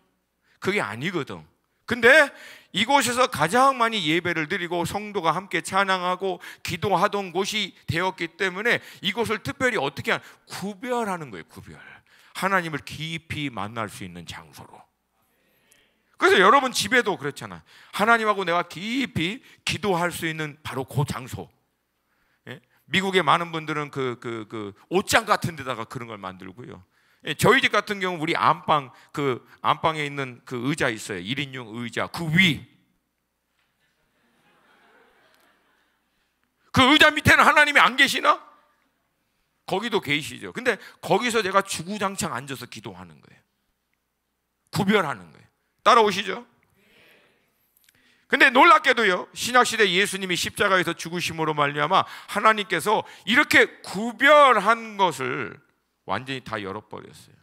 그게 아니거든. 근데 이곳에서 가장 많이 예배를 드리고 성도가 함께 찬양하고 기도하던 곳이 되었기 때문에 이곳을 특별히 어떻게 구별하는 거예요. 구별. 하나님을 깊이 만날 수 있는 장소로. 그래서 여러분 집에도 그렇잖아. 하나님하고 내가 깊이 기도할 수 있는 바로 그 장소. 예? 미국의 많은 분들은 그 옷장 같은 데다가 그런 걸 만들고요. 예, 저희 집 같은 경우 우리 안방, 그 안방에 있는 그 의자 있어요. 1인용 의자. 그 위. 그 의자 밑에는 하나님이 안 계시나? 거기도 계시죠. 근데 거기서 제가 주구장창 앉아서 기도하는 거예요. 구별하는 거예요. 따라오시죠? 근데 놀랍게도요, 신약시대 예수님이 십자가에서 죽으심으로 말미암아 하나님께서 이렇게 구별한 것을 완전히 다 열어버렸어요.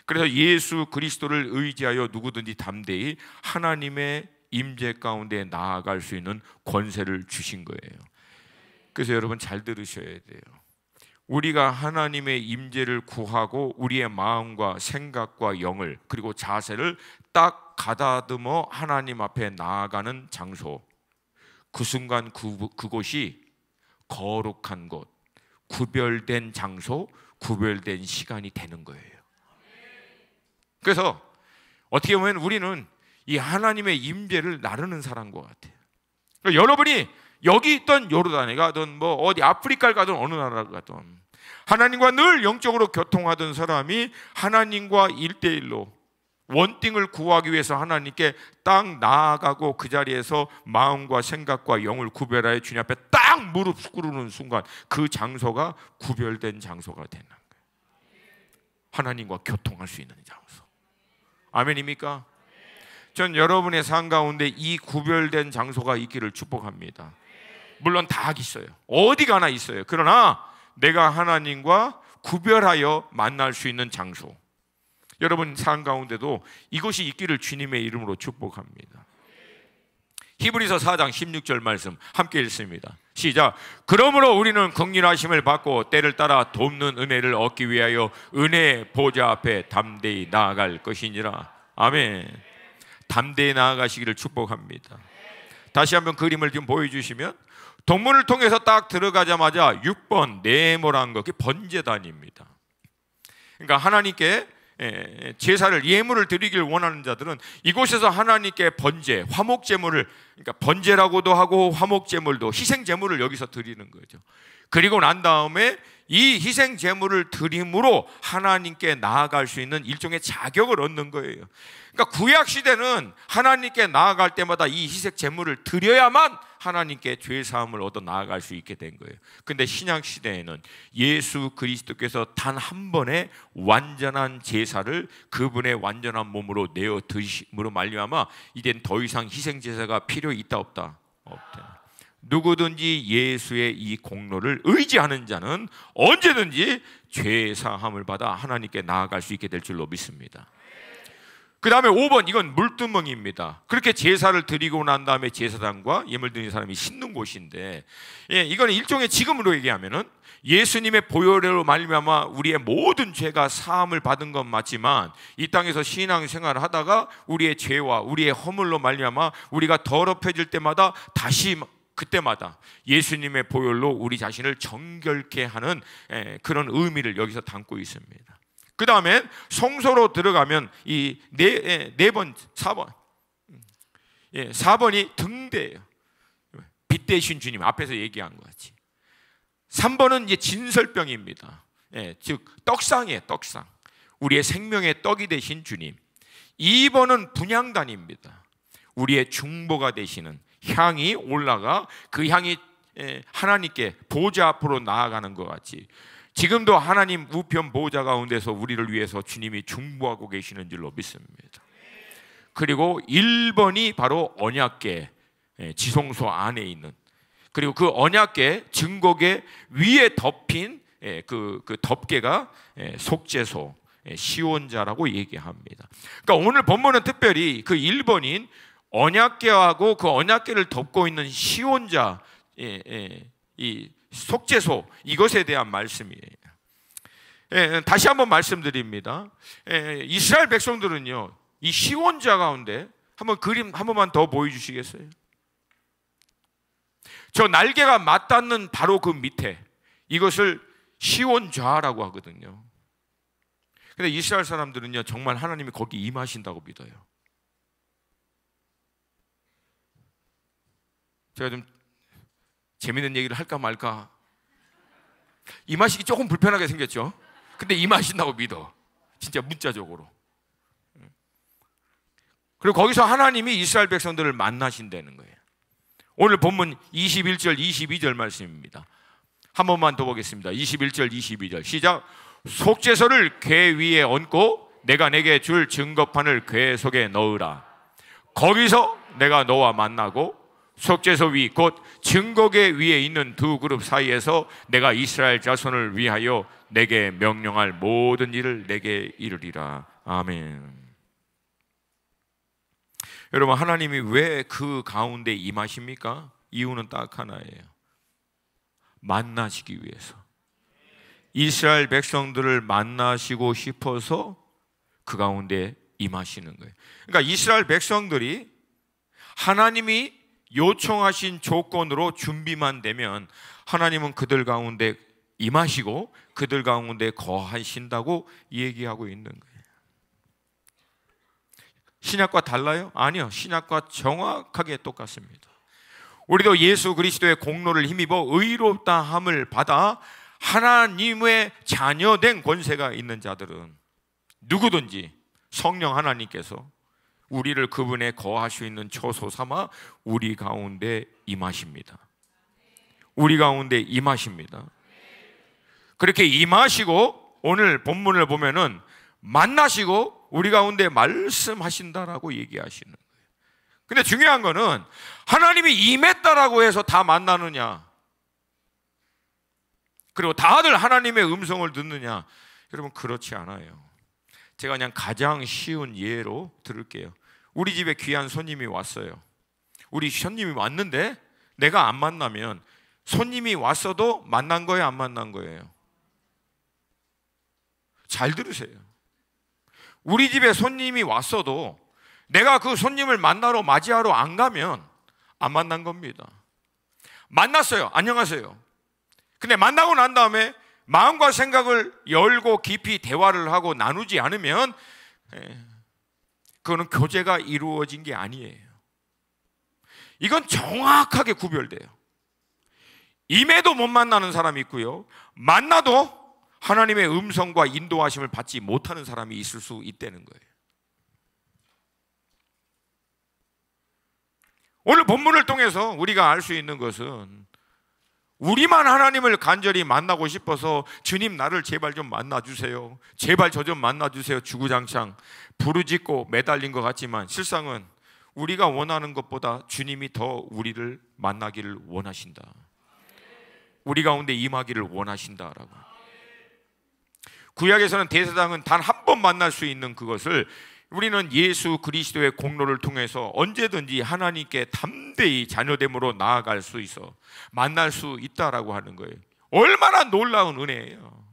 그래서 예수 그리스도를 의지하여 누구든지 담대히 하나님의 임재 가운데 나아갈 수 있는 권세를 주신 거예요. 그래서 여러분 잘 들으셔야 돼요. 우리가 하나님의 임재를 구하고 우리의 마음과 생각과 영을 그리고 자세를 딱 가다듬어 하나님 앞에 나아가는 장소, 그 순간 그곳이 거룩한 곳, 구별된 장소, 구별된 시간이 되는 거예요. 그래서 어떻게 보면 우리는 이 하나님의 임재를 나르는 사람인 것 같아요. 그러니까 여러분이 여기 있던 요르단에 가든 뭐 어디 아프리카를 가든 어느 나라를 가든 하나님과 늘 영적으로 교통하던 사람이 하나님과 1대1로 원띵을 구하기 위해서 하나님께 딱 나아가고 그 자리에서 마음과 생각과 영을 구별하여 주님 앞에 딱 무릎 꿇는 순간 그 장소가 구별된 장소가 되는 거예요. 하나님과 교통할 수 있는 장소. 아멘입니까? 전 여러분의 삶 가운데 이 구별된 장소가 있기를 축복합니다. 물론 다 있어요. 어디 가나 있어요. 그러나 내가 하나님과 구별하여 만날 수 있는 장소, 여러분 삶 가운데도 이것이 있기를 주님의 이름으로 축복합니다. 히브리서 4장 16절 말씀 함께 읽습니다. 시작. 그러므로 우리는 긍휼하심을 받고 때를 따라 돕는 은혜를 얻기 위하여 은혜의 보좌 앞에 담대히 나아갈 것이니라. 아멘. 담대히 나아가시기를 축복합니다. 다시 한번 그림을 좀 보여주시면, 동문을 통해서 딱 들어가자마자 6번 네모란 거, 그게 번제단입니다. 그러니까 하나님께 제사를, 예물을 드리길 원하는 자들은 이곳에서 하나님께 번제, 화목제물을, 그러니까 번제라고도 하고 화목제물도, 희생제물을 여기서 드리는 거죠. 그리고 난 다음에 이 희생제물을 드림으로 하나님께 나아갈 수 있는 일종의 자격을 얻는 거예요. 그러니까 구약시대는 하나님께 나아갈 때마다 이 희생제물을 드려야만 하나님께 죄사함을 얻어 나아갈 수 있게 된 거예요. 근데 신약시대에는 예수 그리스도께서 단 한 번의 완전한 제사를 그분의 완전한 몸으로 내어 드심으로 말미암아 이젠 더 이상 희생제사가 필요 있다 없다? 없다. 누구든지 예수의 이 공로를 의지하는 자는 언제든지 죄 사함을 받아 하나님께 나아갈 수 있게 될 줄로 믿습니다. 그 다음에 5번, 이건 물두멍입니다. 그렇게 제사를 드리고 난 다음에 제사장과 예물 드리는 사람이 씻는 곳인데, 이건 일종의 지금으로 얘기하면은 예수님의 보혈로 말미암아 우리의 모든 죄가 사함을 받은 건 맞지만, 이 땅에서 신앙생활을 하다가 우리의 죄와 우리의 허물로 말미암아 우리가 더럽혀질 때마다 다시 그때마다 예수님의 보혈로 우리 자신을 정결케 하는 그런 의미를 여기서 담고 있습니다. 그 다음에 성소로 들어가면 이 네 번, 4번, 4번이 등대예요. 빛 대신 주님, 앞에서 얘기한 것 같이. 3번은 이제 진설병입니다. 즉 떡상이에요. 떡상, 우리의 생명의 떡이 되신 주님. 2번은 분향단입니다. 우리의 중보가 되시는 향이 올라가 그 향이 하나님께 보좌 앞으로 나아가는 것 같이 지금도 하나님 우편 보좌 가운데서 우리를 위해서 주님이 중보하고 계시는 줄로 믿습니다. 그리고 1번이 바로 언약궤, 지성소 안에 있는, 그리고 그 언약궤 증거궤 위에 덮인 그 덮개가 속죄소, 시온자라고 얘기합니다. 그러니까 오늘 본문은 특별히 그 1번인 언약궤하고 그 언약궤를 덮고 있는 시온자, 이 속죄소, 이것에 대한 말씀이에요. 다시 한번 말씀드립니다. 이스라엘 백성들은요, 이 시온자 가운데 한번 그림 한 번만 더 보여주시겠어요? 저 날개가 맞닿는 바로 그 밑에, 이것을 시온좌라고 하거든요. 근데 이스라엘 사람들은요, 정말 하나님이 거기 임하신다고 믿어요. 제가 좀 재밌는 얘기를 할까 말까, 임하시기 조금 불편하게 생겼죠. 근데 임하신다고 믿어, 진짜 문자적으로. 그리고 거기서 하나님이 이스라엘 백성들을 만나신다는 거예요. 오늘 본문 21절 22절 말씀입니다. 한 번만 더 보겠습니다. 21절 22절 시작. 속죄소를 궤 위에 얹고 내가 내게 줄 증거판을 궤 속에 넣으라. 거기서 내가 너와 만나고 속죄소 위 곧 증거궤 위에 있는 두 그룹 사이에서 내가 이스라엘 자손을 위하여 내게 명령할 모든 일을 내게 이르리라. 아멘. 여러분, 하나님이 왜 그 가운데 임하십니까? 이유는 딱 하나예요. 만나시기 위해서. 이스라엘 백성들을 만나시고 싶어서 그 가운데 임하시는 거예요. 그러니까 이스라엘 백성들이 하나님이 요청하신 조건으로 준비만 되면 하나님은 그들 가운데 임하시고 그들 가운데 거하신다고 얘기하고 있는 거예요. 신약과 달라요? 아니요, 신약과 정확하게 똑같습니다. 우리도 예수 그리스도의 공로를 힘입어 의롭다 함을 받아 하나님의 자녀된 권세가 있는 자들은 누구든지 성령 하나님께서 우리를 그분의 거할 수 있는 처소 삼아 우리 가운데 임하십니다. 우리 가운데 임하십니다. 그렇게 임하시고 오늘 본문을 보면은 만나시고 우리 가운데 말씀하신다라고 얘기하시는 거예요. 근데 중요한 거는 하나님이 임했다라고 해서 다 만나느냐, 그리고 다들 하나님의 음성을 듣느냐? 여러분, 그렇지 않아요. 제가 그냥 가장 쉬운 예로 들을게요. 우리 집에 귀한 손님이 왔어요. 우리 손님이 왔는데 내가 안 만나면 손님이 왔어도 만난 거예요, 안 만난 거예요? 잘 들으세요. 우리 집에 손님이 왔어도 내가 그 손님을 만나러 맞이하러 안 가면 안 만난 겁니다. 만났어요, 안녕하세요. 근데 만나고 난 다음에 마음과 생각을 열고 깊이 대화를 하고 나누지 않으면 그거는 교제가 이루어진 게 아니에요. 이건 정확하게 구별돼요. 임해도 못 만나는 사람이 있고요, 만나도 하나님의 음성과 인도하심을 받지 못하는 사람이 있을 수 있다는 거예요. 오늘 본문을 통해서 우리가 알 수 있는 것은 우리만 하나님을 간절히 만나고 싶어서 주님 나를 제발 좀 만나주세요, 제발 저 좀 만나주세요, 주구장창 부르짖고 매달린 것 같지만 실상은 우리가 원하는 것보다 주님이 더 우리를 만나기를 원하신다. 우리 가운데 임하기를 원하신다라고. 구약에서는 대제사장은 단 한 번 만날 수 있는 그것을 우리는 예수 그리스도의 공로를 통해서 언제든지 하나님께 담대히 자녀됨으로 나아갈 수 있어 만날 수 있다라고 하는 거예요. 얼마나 놀라운 은혜예요.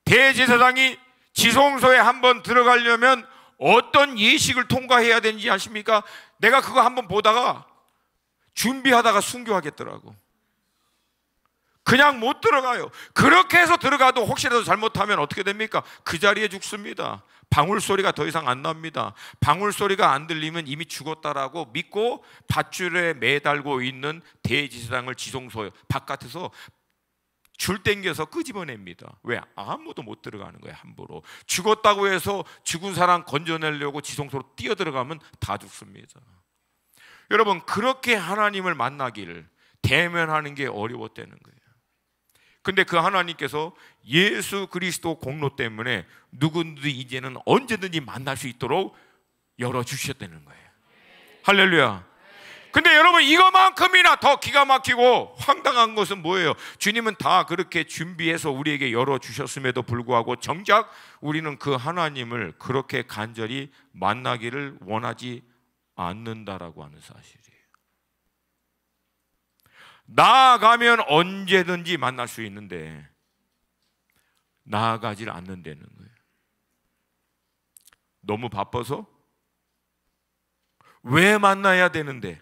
대제사장이 지성소에 한번 들어가려면 어떤 예식을 통과해야 되는지 아십니까? 내가 그거 한번 보다가 준비하다가 순교하겠더라고. 그냥 못 들어가요. 그렇게 해서 들어가도 혹시라도 잘못하면 어떻게 됩니까? 그 자리에 죽습니다. 방울 소리가 더 이상 안 납니다. 방울 소리가 안 들리면 이미 죽었다라고 믿고 밧줄에 매달고 있는 대제사장을 지성소 바깥에서 줄 땡겨서 끄집어냅니다. 왜? 아무도 못 들어가는 거예요. 함부로. 죽었다고 해서 죽은 사람 건져내려고 지성소로 뛰어들어가면 다 죽습니다. 여러분, 그렇게 하나님을 만나기를 대면하는 게 어려웠다는 거예요. 근데 그 하나님께서 예수 그리스도 공로 때문에 누구든지 이제는 언제든지 만날 수 있도록 열어주셨다는 거예요. 할렐루야. 근데 여러분, 이거만큼이나 더 기가 막히고 황당한 것은 뭐예요? 주님은 다 그렇게 준비해서 우리에게 열어주셨음에도 불구하고 정작 우리는 그 하나님을 그렇게 간절히 만나기를 원하지 않는다라고 하는 사실이에요. 나아가면 언제든지 만날 수 있는데 나아가질 않는다는 거예요. 너무 바빠서? 왜 만나야 되는데?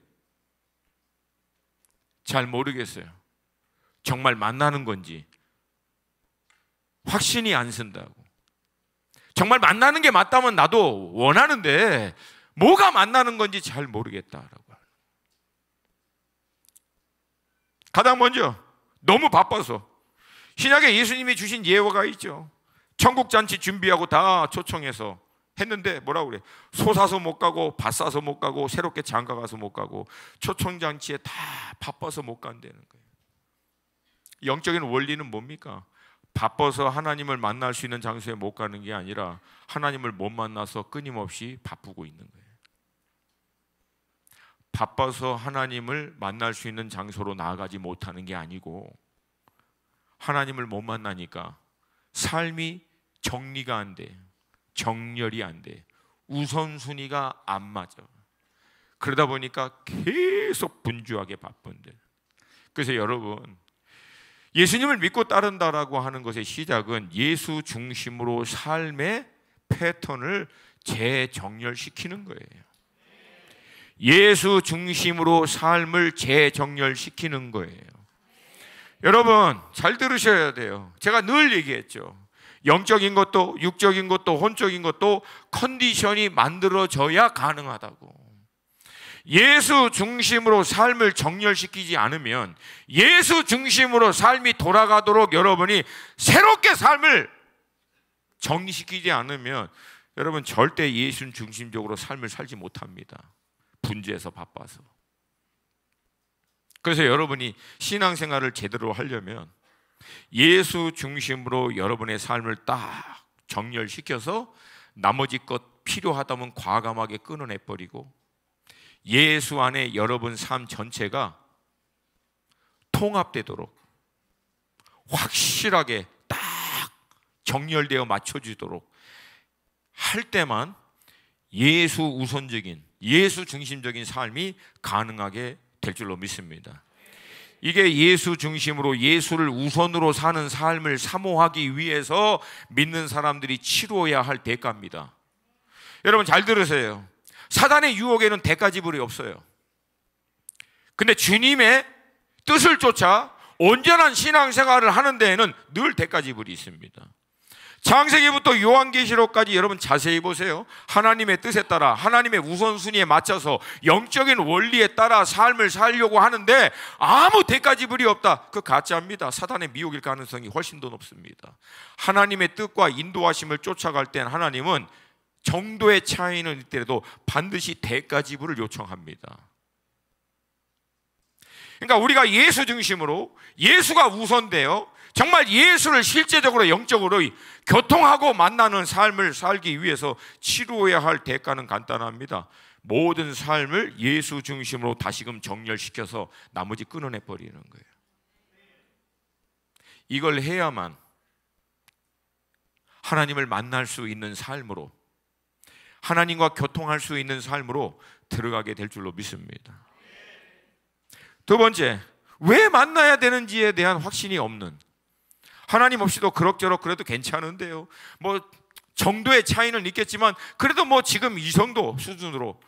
잘 모르겠어요. 정말 만나는 건지 확신이 안 쓴다고. 정말 만나는 게 맞다면 나도 원하는데 뭐가 만나는 건지 잘 모르겠다라고. 가장 먼저 너무 바빠서. 신약에 예수님이 주신 예화가 있죠. 천국잔치 준비하고 다 초청해서 했는데 뭐라고 그래? 소 사서 못 가고 밭 사서 못 가고 새롭게 장가 가서 못 가고 초청잔치에 다 바빠서 못 간다는 거예요. 영적인 원리는 뭡니까? 바빠서 하나님을 만날 수 있는 장소에 못 가는 게 아니라 하나님을 못 만나서 끊임없이 바쁘고 있는 거예요. 바빠서 하나님을 만날 수 있는 장소로 나아가지 못하는 게 아니고 하나님을 못 만나니까 삶이 정리가 안 돼. 정렬이 안 돼. 우선순위가 안 맞아. 그러다 보니까 계속 분주하게 바쁜데. 그래서 여러분, 예수님을 믿고 따른다라고 하는 것의 시작은 예수 중심으로 삶의 패턴을 재정렬시키는 거예요. 예수 중심으로 삶을 재정렬시키는 거예요. 여러분, 잘 들으셔야 돼요. 제가 늘 얘기했죠. 영적인 것도 육적인 것도 혼적인 것도 컨디션이 만들어져야 가능하다고. 예수 중심으로 삶을 정렬시키지 않으면, 예수 중심으로 삶이 돌아가도록 여러분이 새롭게 삶을 정리시키지 않으면 여러분 절대 예수 중심적으로 삶을 살지 못합니다. 분주해서 바빠서. 그래서 여러분이 신앙생활을 제대로 하려면 예수 중심으로 여러분의 삶을 딱 정렬시켜서 나머지 것 필요하다면 과감하게 끊어내버리고 예수 안에 여러분 삶 전체가 통합되도록 확실하게 딱 정렬되어 맞춰지도록 할 때만 예수 우선적인, 예수 중심적인 삶이 가능하게 될 줄로 믿습니다. 이게 예수 중심으로 예수를 우선으로 사는 삶을 사모하기 위해서 믿는 사람들이 치러야 할 대가입니다. 여러분 잘 들으세요. 사단의 유혹에는 대가 지불이 없어요. 근데 주님의 뜻을 쫓아 온전한 신앙생활을 하는 데에는 늘 대가 지불이 있습니다. 창세기부터 요한계시록까지 여러분 자세히 보세요. 하나님의 뜻에 따라 하나님의 우선순위에 맞춰서 영적인 원리에 따라 삶을 살려고 하는데 아무 대가 지불이 없다. 그 가짜입니다. 사단의 미혹일 가능성이 훨씬 더 높습니다. 하나님의 뜻과 인도하심을 쫓아갈 땐 하나님은 정도의 차이는 있더라도 반드시 대가 지불을 요청합니다. 그러니까 우리가 예수 중심으로 예수가 우선되어 정말 예수를 실제적으로 영적으로 교통하고 만나는 삶을 살기 위해서 치루어야 할 대가는 간단합니다. 모든 삶을 예수 중심으로 다시금 정렬시켜서 나머지 끊어내 버리는 거예요. 이걸 해야만 하나님을 만날 수 있는 삶으로, 하나님과 교통할 수 있는 삶으로 들어가게 될 줄로 믿습니다. 두 번째, 왜 만나야 되는지에 대한 확신이 없는, 하나님 없이도 그럭저럭 그래도 괜찮은데요, 뭐 정도의 차이는 있겠지만 그래도 뭐 지금 이 정도 수준으로,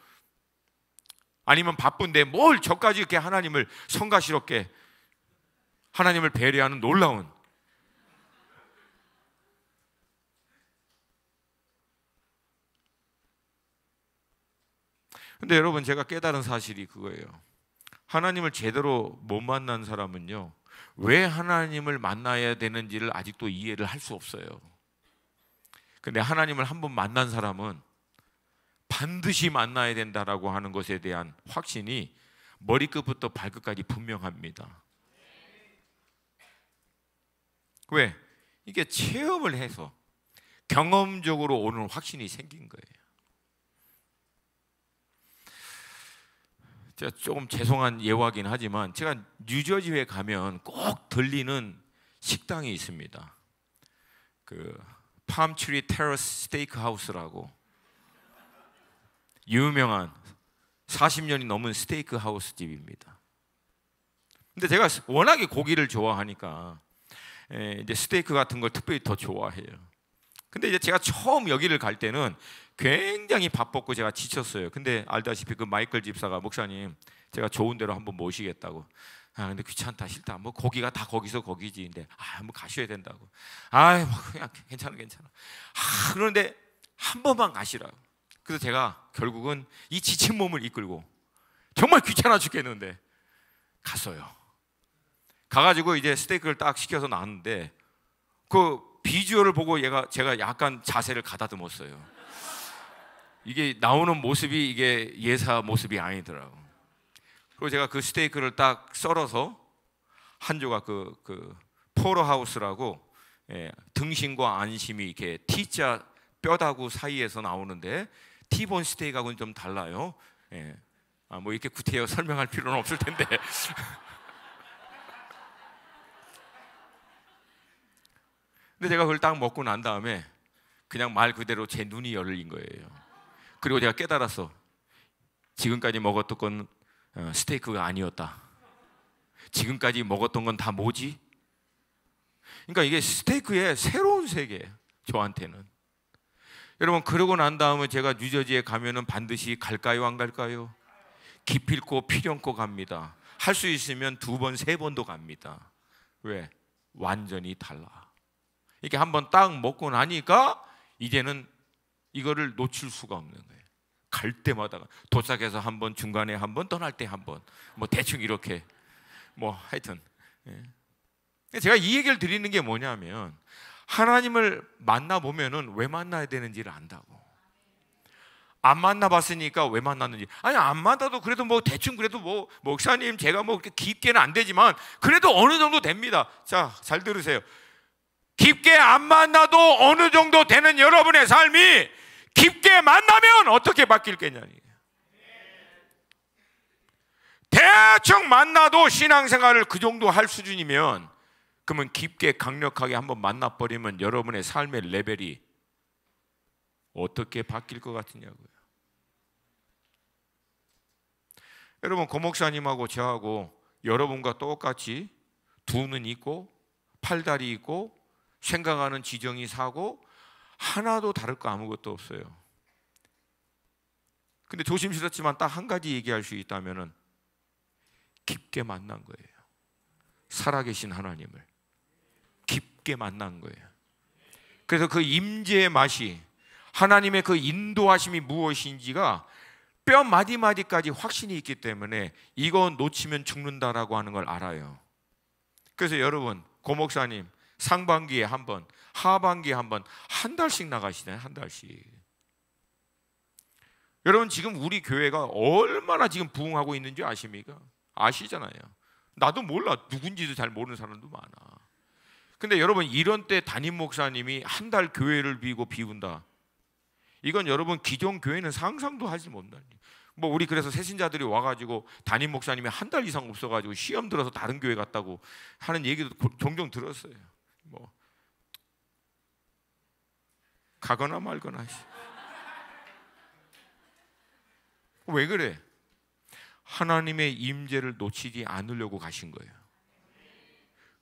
아니면 바쁜데 뭘 저까지 이렇게 하나님을 성가시럽게 하나님을 배려하는 놀라운, 근데 여러분, 제가 깨달은 사실이 그거예요. 하나님을 제대로 못 만난 사람은요, 왜 하나님을 만나야 되는지를 아직도 이해를 할 수 없어요. 근데 하나님을 한번 만난 사람은 반드시 만나야 된다라고 하는 것에 대한 확신이 머리끝부터 발끝까지 분명합니다. 왜? 이게 체험을 해서 경험적으로 오는 확신이 생긴 거예요. 제가 조금 죄송한 예화긴 하지만, 제가 뉴저지에 가면 꼭 들리는 식당이 있습니다. 그 팜트리 테러스 스테이크 하우스라고 유명한 40년이 넘은 스테이크 하우스 집입니다. 근데 제가 워낙에 고기를 좋아하니까 이제 스테이크 같은 걸 특별히 더 좋아해요. 근데 이제 제가 처음 여기를 갈 때는 굉장히 바빴고 제가 지쳤어요. 근데 알다시피 그 마이클 집사가, 목사님 제가 좋은 데로 한번 모시겠다고. 근데 귀찮다, 싫다, 뭐 고기가 다 거기서 거기지. 근데 한번 가셔야 된다고. 뭐 그냥 괜찮아. 그런데 한 번만 가시라고. 그래서 제가 결국은 이 지친 몸을 이끌고 정말 귀찮아 죽겠는데 갔어요. 가가지고 이제 스테이크를 딱 시켜서 나왔는데 그 비주얼을 보고 제가 약간 자세를 가다듬었어요. 이게 나오는 모습이 이게 예사 모습이 아니더라고. 그리고 제가 그 스테이크를 딱 썰어서 한 조각, 그 포러하우스라고, 등심과 안심이 이렇게 T자 뼈다구 사이에서 나오는데 T본 스테이크하고는 좀 달라요. 뭐 이렇게 구태여 설명할 필요는 없을 텐데. 근데 제가 그걸 딱 먹고 난 다음에 그냥 말 그대로 제 눈이 열린 거예요. 그리고 제가 깨달았어. 지금까지 먹었던 건 스테이크가 아니었다. 지금까지 먹었던 건 다 뭐지? 그러니까 이게 스테이크의 새로운 세계예요, 저한테는. 여러분, 그러고 난 다음에 제가 뉴저지에 가면은 반드시 갈까요, 안 갈까요? 기필코 필연코 갑니다. 할 수 있으면 2번, 3번도 갑니다. 왜? 완전히 달라. 이렇게 한번 딱 먹고 나니까 이제는 이거를 놓칠 수가 없는 거예요. 갈 때마다 도착해서 한 번, 중간에 한 번, 떠날 때 한 번, 뭐 대충 이렇게, 뭐 하여튼. 제가 이 얘기를 드리는 게 뭐냐면, 하나님을 만나보면은 왜 만나야 되는지를 안다고. 안 만나봤으니까 왜 만났는지. 아니, 안 만나도 그래도 뭐 대충, 그래도 뭐 목사님 제가 뭐 그렇게 깊게는 안 되지만 그래도 어느 정도 됩니다. 자, 잘 들으세요. 깊게 안 만나도 어느 정도 되는 여러분의 삶이 깊게 만나면 어떻게 바뀔겠냐는 얘기예요. 대충 만나도 신앙생활을 그 정도 할 수준이면, 그러면 깊게 강력하게 한번 만나버리면 여러분의 삶의 레벨이 어떻게 바뀔 것 같으냐고요. 여러분, 고 목사님하고 저하고 여러분과 똑같이 두 눈 있고 팔다리 있고 생각하는 지정이 사고 하나도 다를 거 아무것도 없어요. 근데 조심스럽지만 딱 한 가지 얘기할 수 있다면은 깊게 만난 거예요. 살아계신 하나님을 깊게 만난 거예요. 그래서 그 임재의 맛이, 하나님의 그 인도하심이 무엇인지가 뼈 마디마디까지 확신이 있기 때문에 이거 놓치면 죽는다라고 하는 걸 알아요. 그래서 여러분, 고 목사님 상반기에 한 번, 하반기에 한 번, 한 달씩 나가시잖아요. 한 달씩. 여러분, 지금 우리 교회가 얼마나 지금 부흥하고 있는지 아십니까? 아시잖아요. 나도 몰라. 누군지도 잘 모르는 사람도 많아. 근데 여러분, 이런 때 담임 목사님이 한 달 교회를 비운다. 이건 여러분 기존 교회는 상상도 하지 못한다. 뭐 우리 그래서 새신자들이 와가지고 담임 목사님이 한 달 이상 없어가지고 시험 들어서 다른 교회 갔다고 하는 얘기도 종종 들었어요. 뭐 가거나 말거나. 왜 그래? 하나님의 임재를 놓치지 않으려고 가신 거예요.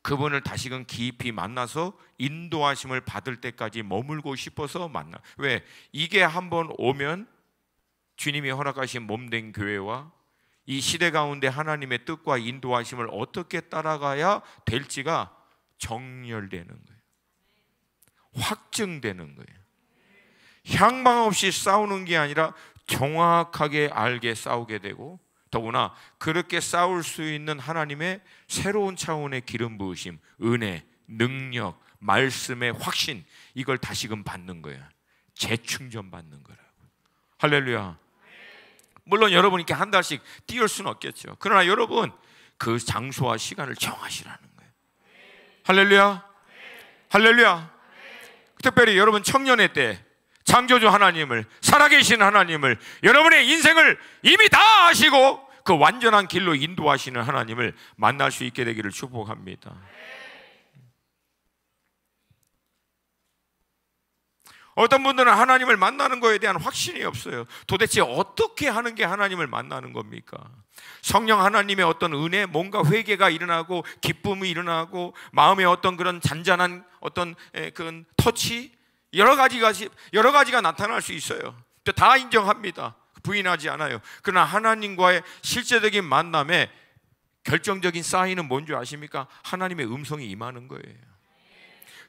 그분을 다시금 깊이 만나서 인도하심을 받을 때까지 머물고 싶어서 만나. 왜? 이게 한번 오면 주님이 허락하신 몸된 교회와 이 시대 가운데 하나님의 뜻과 인도하심을 어떻게 따라가야 될지가 정렬되는 거예요. 확증되는 거예요. 향방 없이 싸우는 게 아니라 정확하게 알게 싸우게 되고, 더구나 그렇게 싸울 수 있는 하나님의 새로운 차원의 기름 부으심, 은혜, 능력, 말씀의 확신, 이걸 다시금 받는 거예요. 재충전 받는 거라고. 할렐루야. 물론 여러분 이렇게 한 달씩 띄울 수는 없겠죠. 그러나 여러분 그 장소와 시간을 정하시라는 거예요. 할렐루야. 할렐루야. 특별히 여러분 청년의 때 창조주 하나님을, 살아계신 하나님을, 여러분의 인생을 이미 다 아시고 그 완전한 길로 인도하시는 하나님을 만날 수 있게 되기를 축복합니다. 어떤 분들은 하나님을 만나는 것에 대한 확신이 없어요. 도대체 어떻게 하는 게 하나님을 만나는 겁니까? 성령 하나님의 어떤 은혜, 뭔가 회개가 일어나고 기쁨이 일어나고 마음에 어떤 그런 잔잔한 어떤 그런 터치, 여러 가지가 나타날 수 있어요. 다 인정합니다. 부인하지 않아요. 그러나 하나님과의 실제적인 만남에 결정적인 사인은 뭔지 아십니까? 하나님의 음성이 임하는 거예요.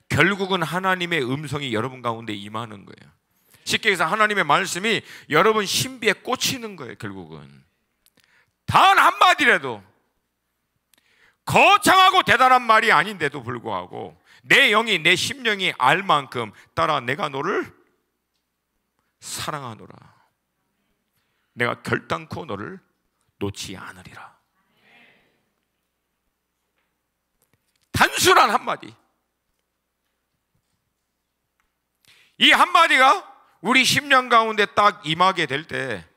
결국은 하나님의 음성이 여러분 가운데 임하는 거예요. 쉽게 해서 하나님의 말씀이 여러분 신비에 꽂히는 거예요. 결국은 단 한마디라도, 거창하고 대단한 말이 아닌데도 불구하고 내 영이, 내 심령이 알 만큼, 따라 내가 너를 사랑하노라, 내가 결단코 너를 놓지 않으리라. 단순한 한마디, 이 한마디가 우리 심령 가운데 딱 임하게 될 때,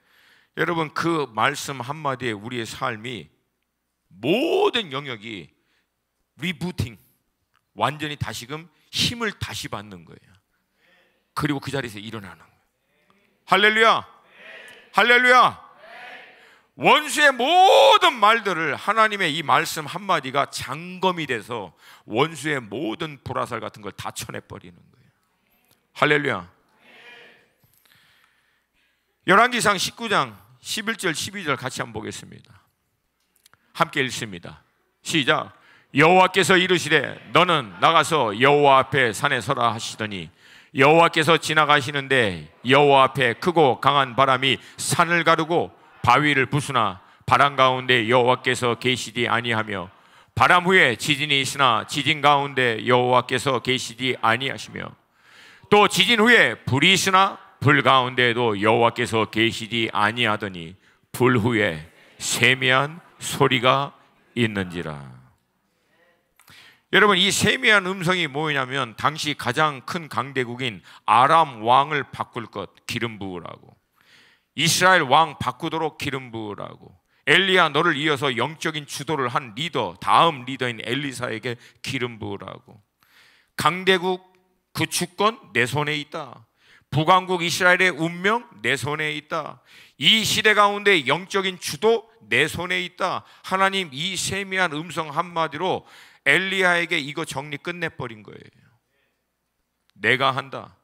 여러분 그 말씀 한마디에 우리의 삶이 모든 영역이 리부팅, 완전히 다시금 힘을 다시 받는 거예요. 그리고 그 자리에서 일어나는 거예요. 할렐루야. 할렐루야. 원수의 모든 말들을 하나님의 이 말씀 한마디가 장검이 돼서 원수의 모든 불화살 같은 걸 다 쳐내버리는 거예요. 할렐루야. 열왕기상 19장 11절 12절 같이 한번 보겠습니다. 함께 읽습니다. 시작. 여호와께서 이르시되 너는 나가서 여호와 앞에 산에 서라 하시더니 여호와께서 지나가시는데 여호와 앞에 크고 강한 바람이 산을 가르고 바위를 부수나 바람 가운데 여호와께서 계시지 아니하며 바람 후에 지진이 있으나 지진 가운데 여호와께서 계시지 아니하시며 또 지진 후에 불이 있으나 불 가운데에도 여호와께서 계시지 아니하더니 불 후에 세미한 소리가 있는지라. 여러분 이 세미한 음성이 뭐냐면 당시 가장 큰 강대국인 아람 왕을 바꿀 것, 기름 부으라고. 이스라엘 왕 바꾸도록 기름 부으라고. 엘리야 너를 이어서 영적인 주도를 한 리더, 다음 리더인 엘리사에게 기름 부으라고. 강대국 그 주권 내 손에 있다. 북왕국 이스라엘의 운명 내 손에 있다. 이 시대 가운데 영적인 주도 내 손에 있다. 하나님 이 세미한 음성 한마디로 엘리야에게 이거 정리 끝내버린 거예요. 내가 한다.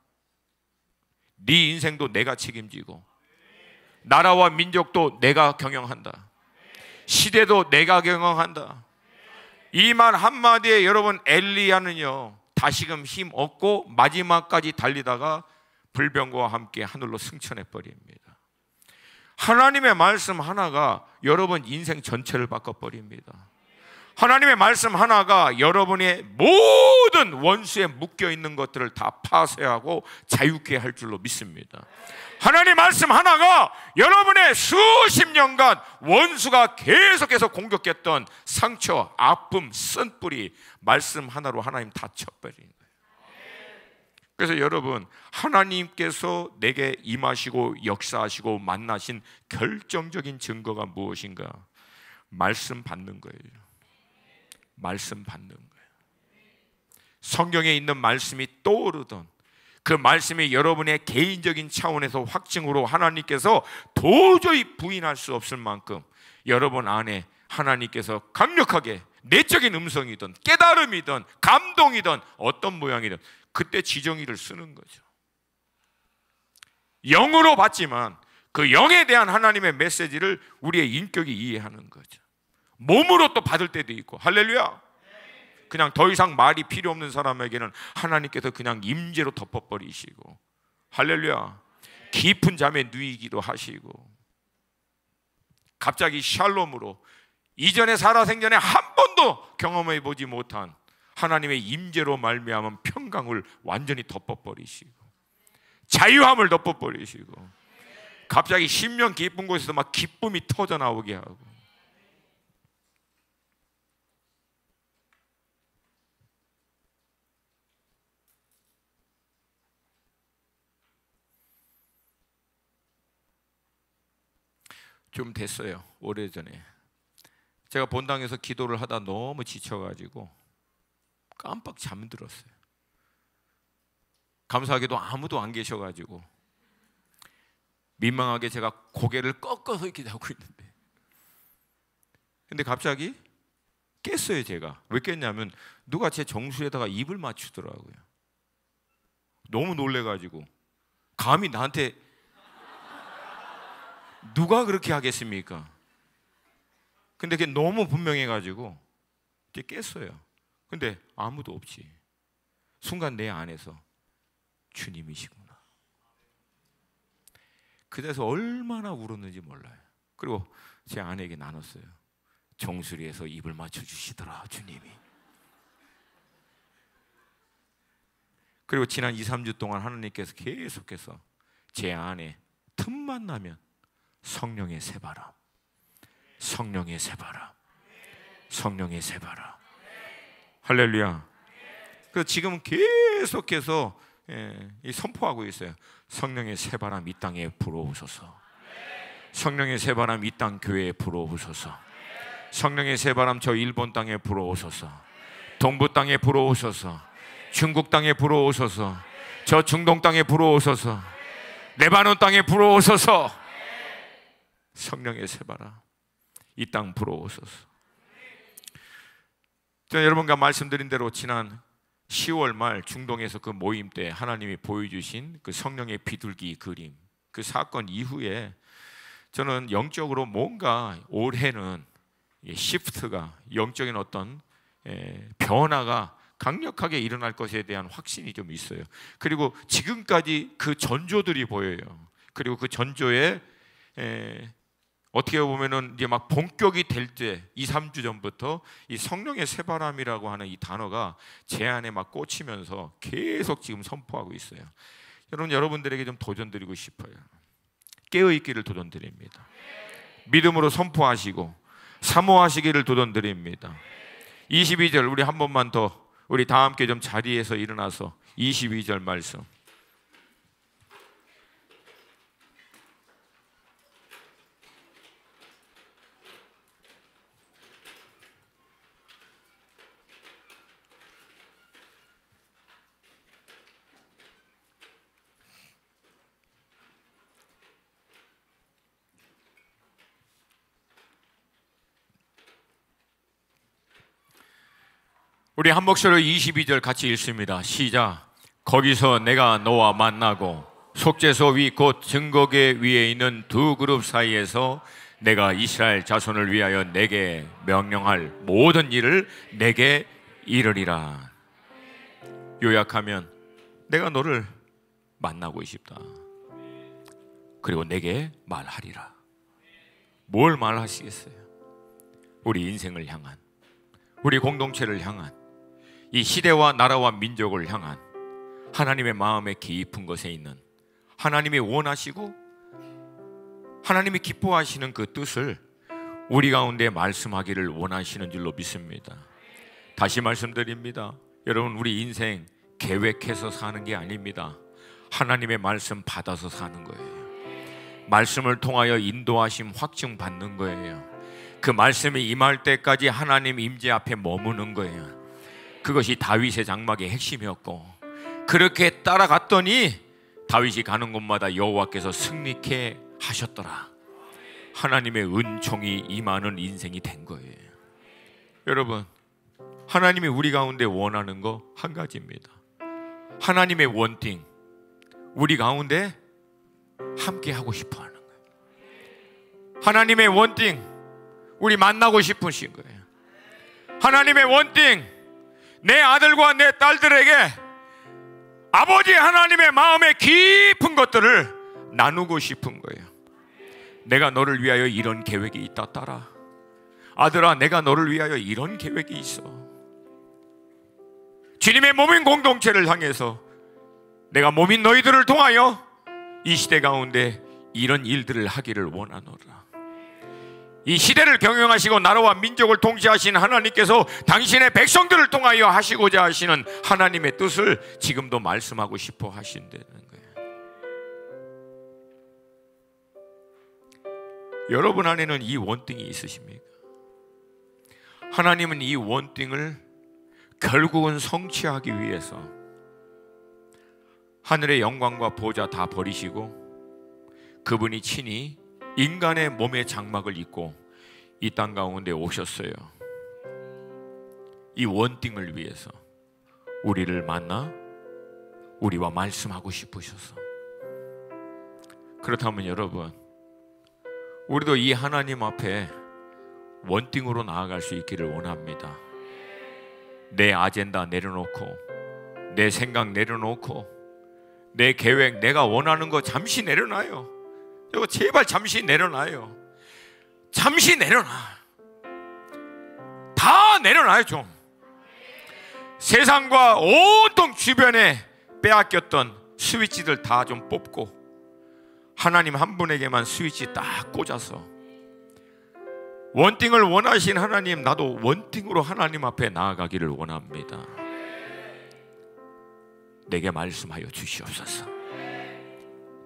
네 인생도 내가 책임지고 나라와 민족도 내가 경영한다. 시대도 내가 경영한다. 이 말 한마디에 여러분 엘리야는요 다시금 힘 없고 마지막까지 달리다가 불병거와 함께 하늘로 승천해버립니다. 하나님의 말씀 하나가 여러분 인생 전체를 바꿔버립니다. 하나님의 말씀 하나가 여러분의 모든 원수에 묶여있는 것들을 다 파쇄하고 자유케 할 줄로 믿습니다. 하나님의 말씀 하나가 여러분의 수십 년간 원수가 계속해서 공격했던 상처, 아픔, 쓴뿌리 말씀 하나로 하나님 다 쳐버리는 거예요. 그래서 여러분, 하나님께서 내게 임하시고 역사하시고 만나신 결정적인 증거가 무엇인가? 말씀 받는 거예요. 말씀 받는 거예요. 성경에 있는 말씀이 떠오르던 그 말씀이 여러분의 개인적인 차원에서 확증으로 하나님께서 도저히 부인할 수 없을 만큼 여러분 안에 하나님께서 강력하게 내적인 음성이든 깨달음이든 감동이든 어떤 모양이든 그때 지정의를 쓰는 거죠. 영으로 받지만 그 영에 대한 하나님의 메시지를 우리의 인격이 이해하는 거죠. 몸으로 또 받을 때도 있고. 할렐루야. 그냥 더 이상 말이 필요 없는 사람에게는 하나님께서 그냥 임재로 덮어버리시고, 할렐루야, 깊은 잠에 누이기도 하시고, 갑자기 샬롬으로 이전에 살아생전에 한 번도 경험해 보지 못한 하나님의 임재로 말미암은 평강을 완전히 덮어버리시고, 자유함을 덮어버리시고, 갑자기 심령 깊은 곳에서 막 기쁨이 터져나오게 하고. 좀 됐어요. 오래전에 제가 본당에서 기도를 하다 너무 지쳐가지고 깜빡 잠들었어요. 감사하게도 아무도 안 계셔가지고 민망하게 제가 고개를 꺾어서 이렇게 하고 있는데, 근데 갑자기 깼어요. 제가 왜 깼냐면 누가 제 정수에다가 입을 맞추더라고요. 너무 놀래가지고, 감히 나한테 누가 그렇게 하겠습니까? 근데 그게 너무 분명해가지고 이제 깼어요. 근데 아무도 없지. 순간 내 안에서 주님이시구나. 그래서 얼마나 울었는지 몰라요. 그리고 제 아내에게 나눴어요. 정수리에서 입을 맞춰주시더라 주님이. 그리고 지난 2, 3주 동안 하나님께서 계속해서 제 안에 틈만 나면 성령의 새바람, 성령의 새바람, 성령의 새바람. 할렐루야. 그래서 지금 계속해서 선포하고 있어요. 성령의 새바람 이 땅에 불어오소서. 성령의 새바람 이 땅 교회에 불어오소서. 성령의 새바람 저 일본 땅에 불어오소서. 동부 땅에 불어오소서. 중국 땅에 불어오소서. 저 중동 땅에 불어오소서. 레바논 땅에 불어오소서. 성령의 새바람 이 땅 불어오소서. 제가 여러분과 말씀드린 대로 지난 10월 말 중동에서 그 모임 때 하나님이 보여주신 그 성령의 비둘기 그림, 그 사건 이후에 저는 영적으로 뭔가 올해는 시프트가, 영적인 어떤 변화가 강력하게 일어날 것에 대한 확신이 좀 있어요. 그리고 지금까지 그 전조들이 보여요. 그리고 그 전조에 어떻게 보면은 이제 막 본격이 될 때 2, 3주 전부터 이 성령의 새바람이라고 하는 이 단어가 제 안에 막 꽂히면서 계속 지금 선포하고 있어요. 여러분들에게 좀 도전드리고 싶어요. 깨어있기를 도전드립니다. 믿음으로 선포하시고 사모하시기를 도전드립니다. 22절 우리 한 번만 더, 우리 다 함께 좀 자리에서 일어나서 22절 말씀. 우리 한 목소리로 22절 같이 읽습니다. 시작. 거기서 내가 너와 만나고 속죄소 위 곧 증거계 위에 있는 두 그룹 사이에서 내가 이스라엘 자손을 위하여 내게 명령할 모든 일을 내게 이르리라. 요약하면 내가 너를 만나고 싶다. 그리고 내게 말하리라. 뭘 말하시겠어요? 우리 인생을 향한, 우리 공동체를 향한, 이 시대와 나라와 민족을 향한 하나님의 마음의 깊은 것에 있는 하나님이 원하시고 하나님이 기뻐하시는 그 뜻을 우리 가운데 말씀하기를 원하시는 줄로 믿습니다. 다시 말씀드립니다. 여러분, 우리 인생 계획해서 사는 게 아닙니다. 하나님의 말씀 받아서 사는 거예요. 말씀을 통하여 인도하심 확증 받는 거예요. 그 말씀이 임할 때까지 하나님 임재 앞에 머무는 거예요. 그것이 다윗의 장막의 핵심이었고, 그렇게 따라갔더니 다윗이 가는 곳마다 여호와께서 승리케 하셨더라. 하나님의 은총이 임하는 인생이 된 거예요. 여러분, 하나님이 우리 가운데 원하는 거 한 가지입니다. 하나님의 원팅, 우리 가운데 함께 하고 싶어 하는 거예요. 하나님의 원팅, 우리 만나고 싶으신 거예요. 하나님의 원팅, 내 아들과 내 딸들에게 아버지 하나님의 마음의 깊은 것들을 나누고 싶은 거예요. 내가 너를 위하여 이런 계획이 있다, 딸아. 아들아, 내가 너를 위하여 이런 계획이 있어. 주님의 몸인 공동체를 향해서 내가 몸인 너희들을 통하여 이 시대 가운데 이런 일들을 하기를 원하노라. 이 시대를 경영하시고 나라와 민족을 통치하신 하나님께서 당신의 백성들을 통하여 하시고자 하시는 하나님의 뜻을 지금도 말씀하고 싶어 하신다는 거예요. 여러분 안에는 이 원띵이 있으십니까? 하나님은 이 원띵을 결국은 성취하기 위해서 하늘의 영광과 보좌 다 버리시고 그분이 친히 인간의 몸의 장막을 입고 이 땅 가운데 오셨어요. 이 원띵을 위해서 우리를 만나 우리와 말씀하고 싶으셔서. 그렇다면 여러분, 우리도 이 하나님 앞에 원띵으로 나아갈 수 있기를 원합니다. 내 아젠다 내려놓고, 내 생각 내려놓고, 내 계획, 내가 원하는 거 잠시 내려놔요. 이거 제발 잠시 내려놔요. 잠시 내려놔. 다 내려놔요. 좀 세상과 온통 주변에 빼앗겼던 스위치들 다 좀 뽑고 하나님 한 분에게만 스위치 딱 꽂아서, 원띵을 원하신 하나님, 나도 원띵으로 하나님 앞에 나아가기를 원합니다. 내게 말씀하여 주시옵소서.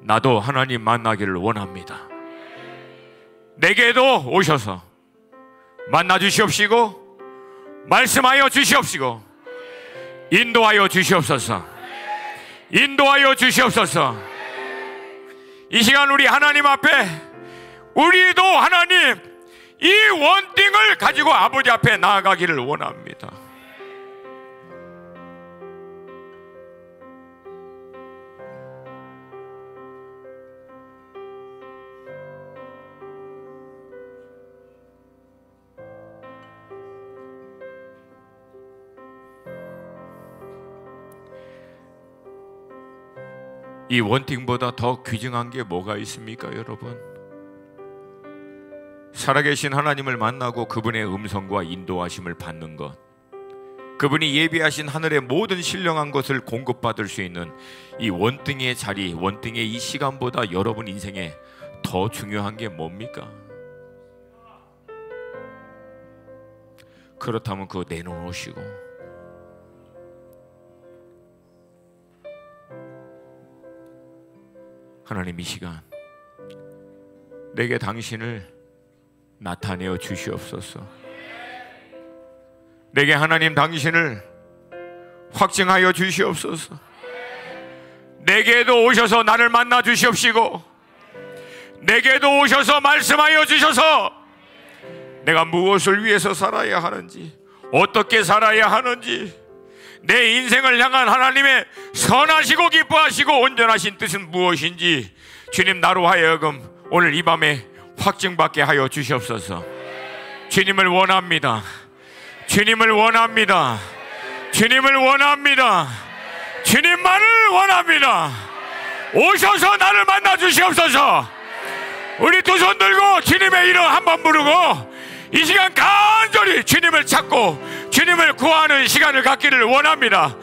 나도 하나님 만나기를 원합니다. 내게도 오셔서 만나 주시옵시고 말씀하여 주시옵시고 인도하여 주시옵소서. 인도하여 주시옵소서. 이 시간 우리 하나님 앞에 우리도 하나님 이 원띵을 가지고 아버지 앞에 나아가기를 원합니다. 이 원띵보다 더 귀중한 게 뭐가 있습니까, 여러분? 살아계신 하나님을 만나고 그분의 음성과 인도하심을 받는 것, 그분이 예비하신 하늘의 모든 신령한 것을 공급받을 수 있는 이 원띵의 자리, 원띵의 이 시간보다 여러분 인생에 더 중요한 게 뭡니까? 그렇다면 그거 내놓으시고 하나님, 이 시간 내게 당신을 나타내어 주시옵소서. 내게 하나님 당신을 확증하여 주시옵소서. 내게도 오셔서 나를 만나 주시옵시고 내게도 오셔서 말씀하여 주셔서 내가 무엇을 위해서 살아야 하는지, 어떻게 살아야 하는지, 내 인생을 향한 하나님의 선하시고 기뻐하시고 온전하신 뜻은 무엇인지 주님, 나로 하여금 오늘 이 밤에 확증받게 하여 주시옵소서. 주님을 원합니다. 주님을 원합니다. 주님을 원합니다. 주님만을 원합니다. 오셔서 나를 만나 주시옵소서. 우리 두 손 들고 주님의 이름 한번 부르고 이 시간 간절히 주님을 찾고 주님을 구하는 시간을 갖기를 원합니다.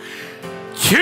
주여!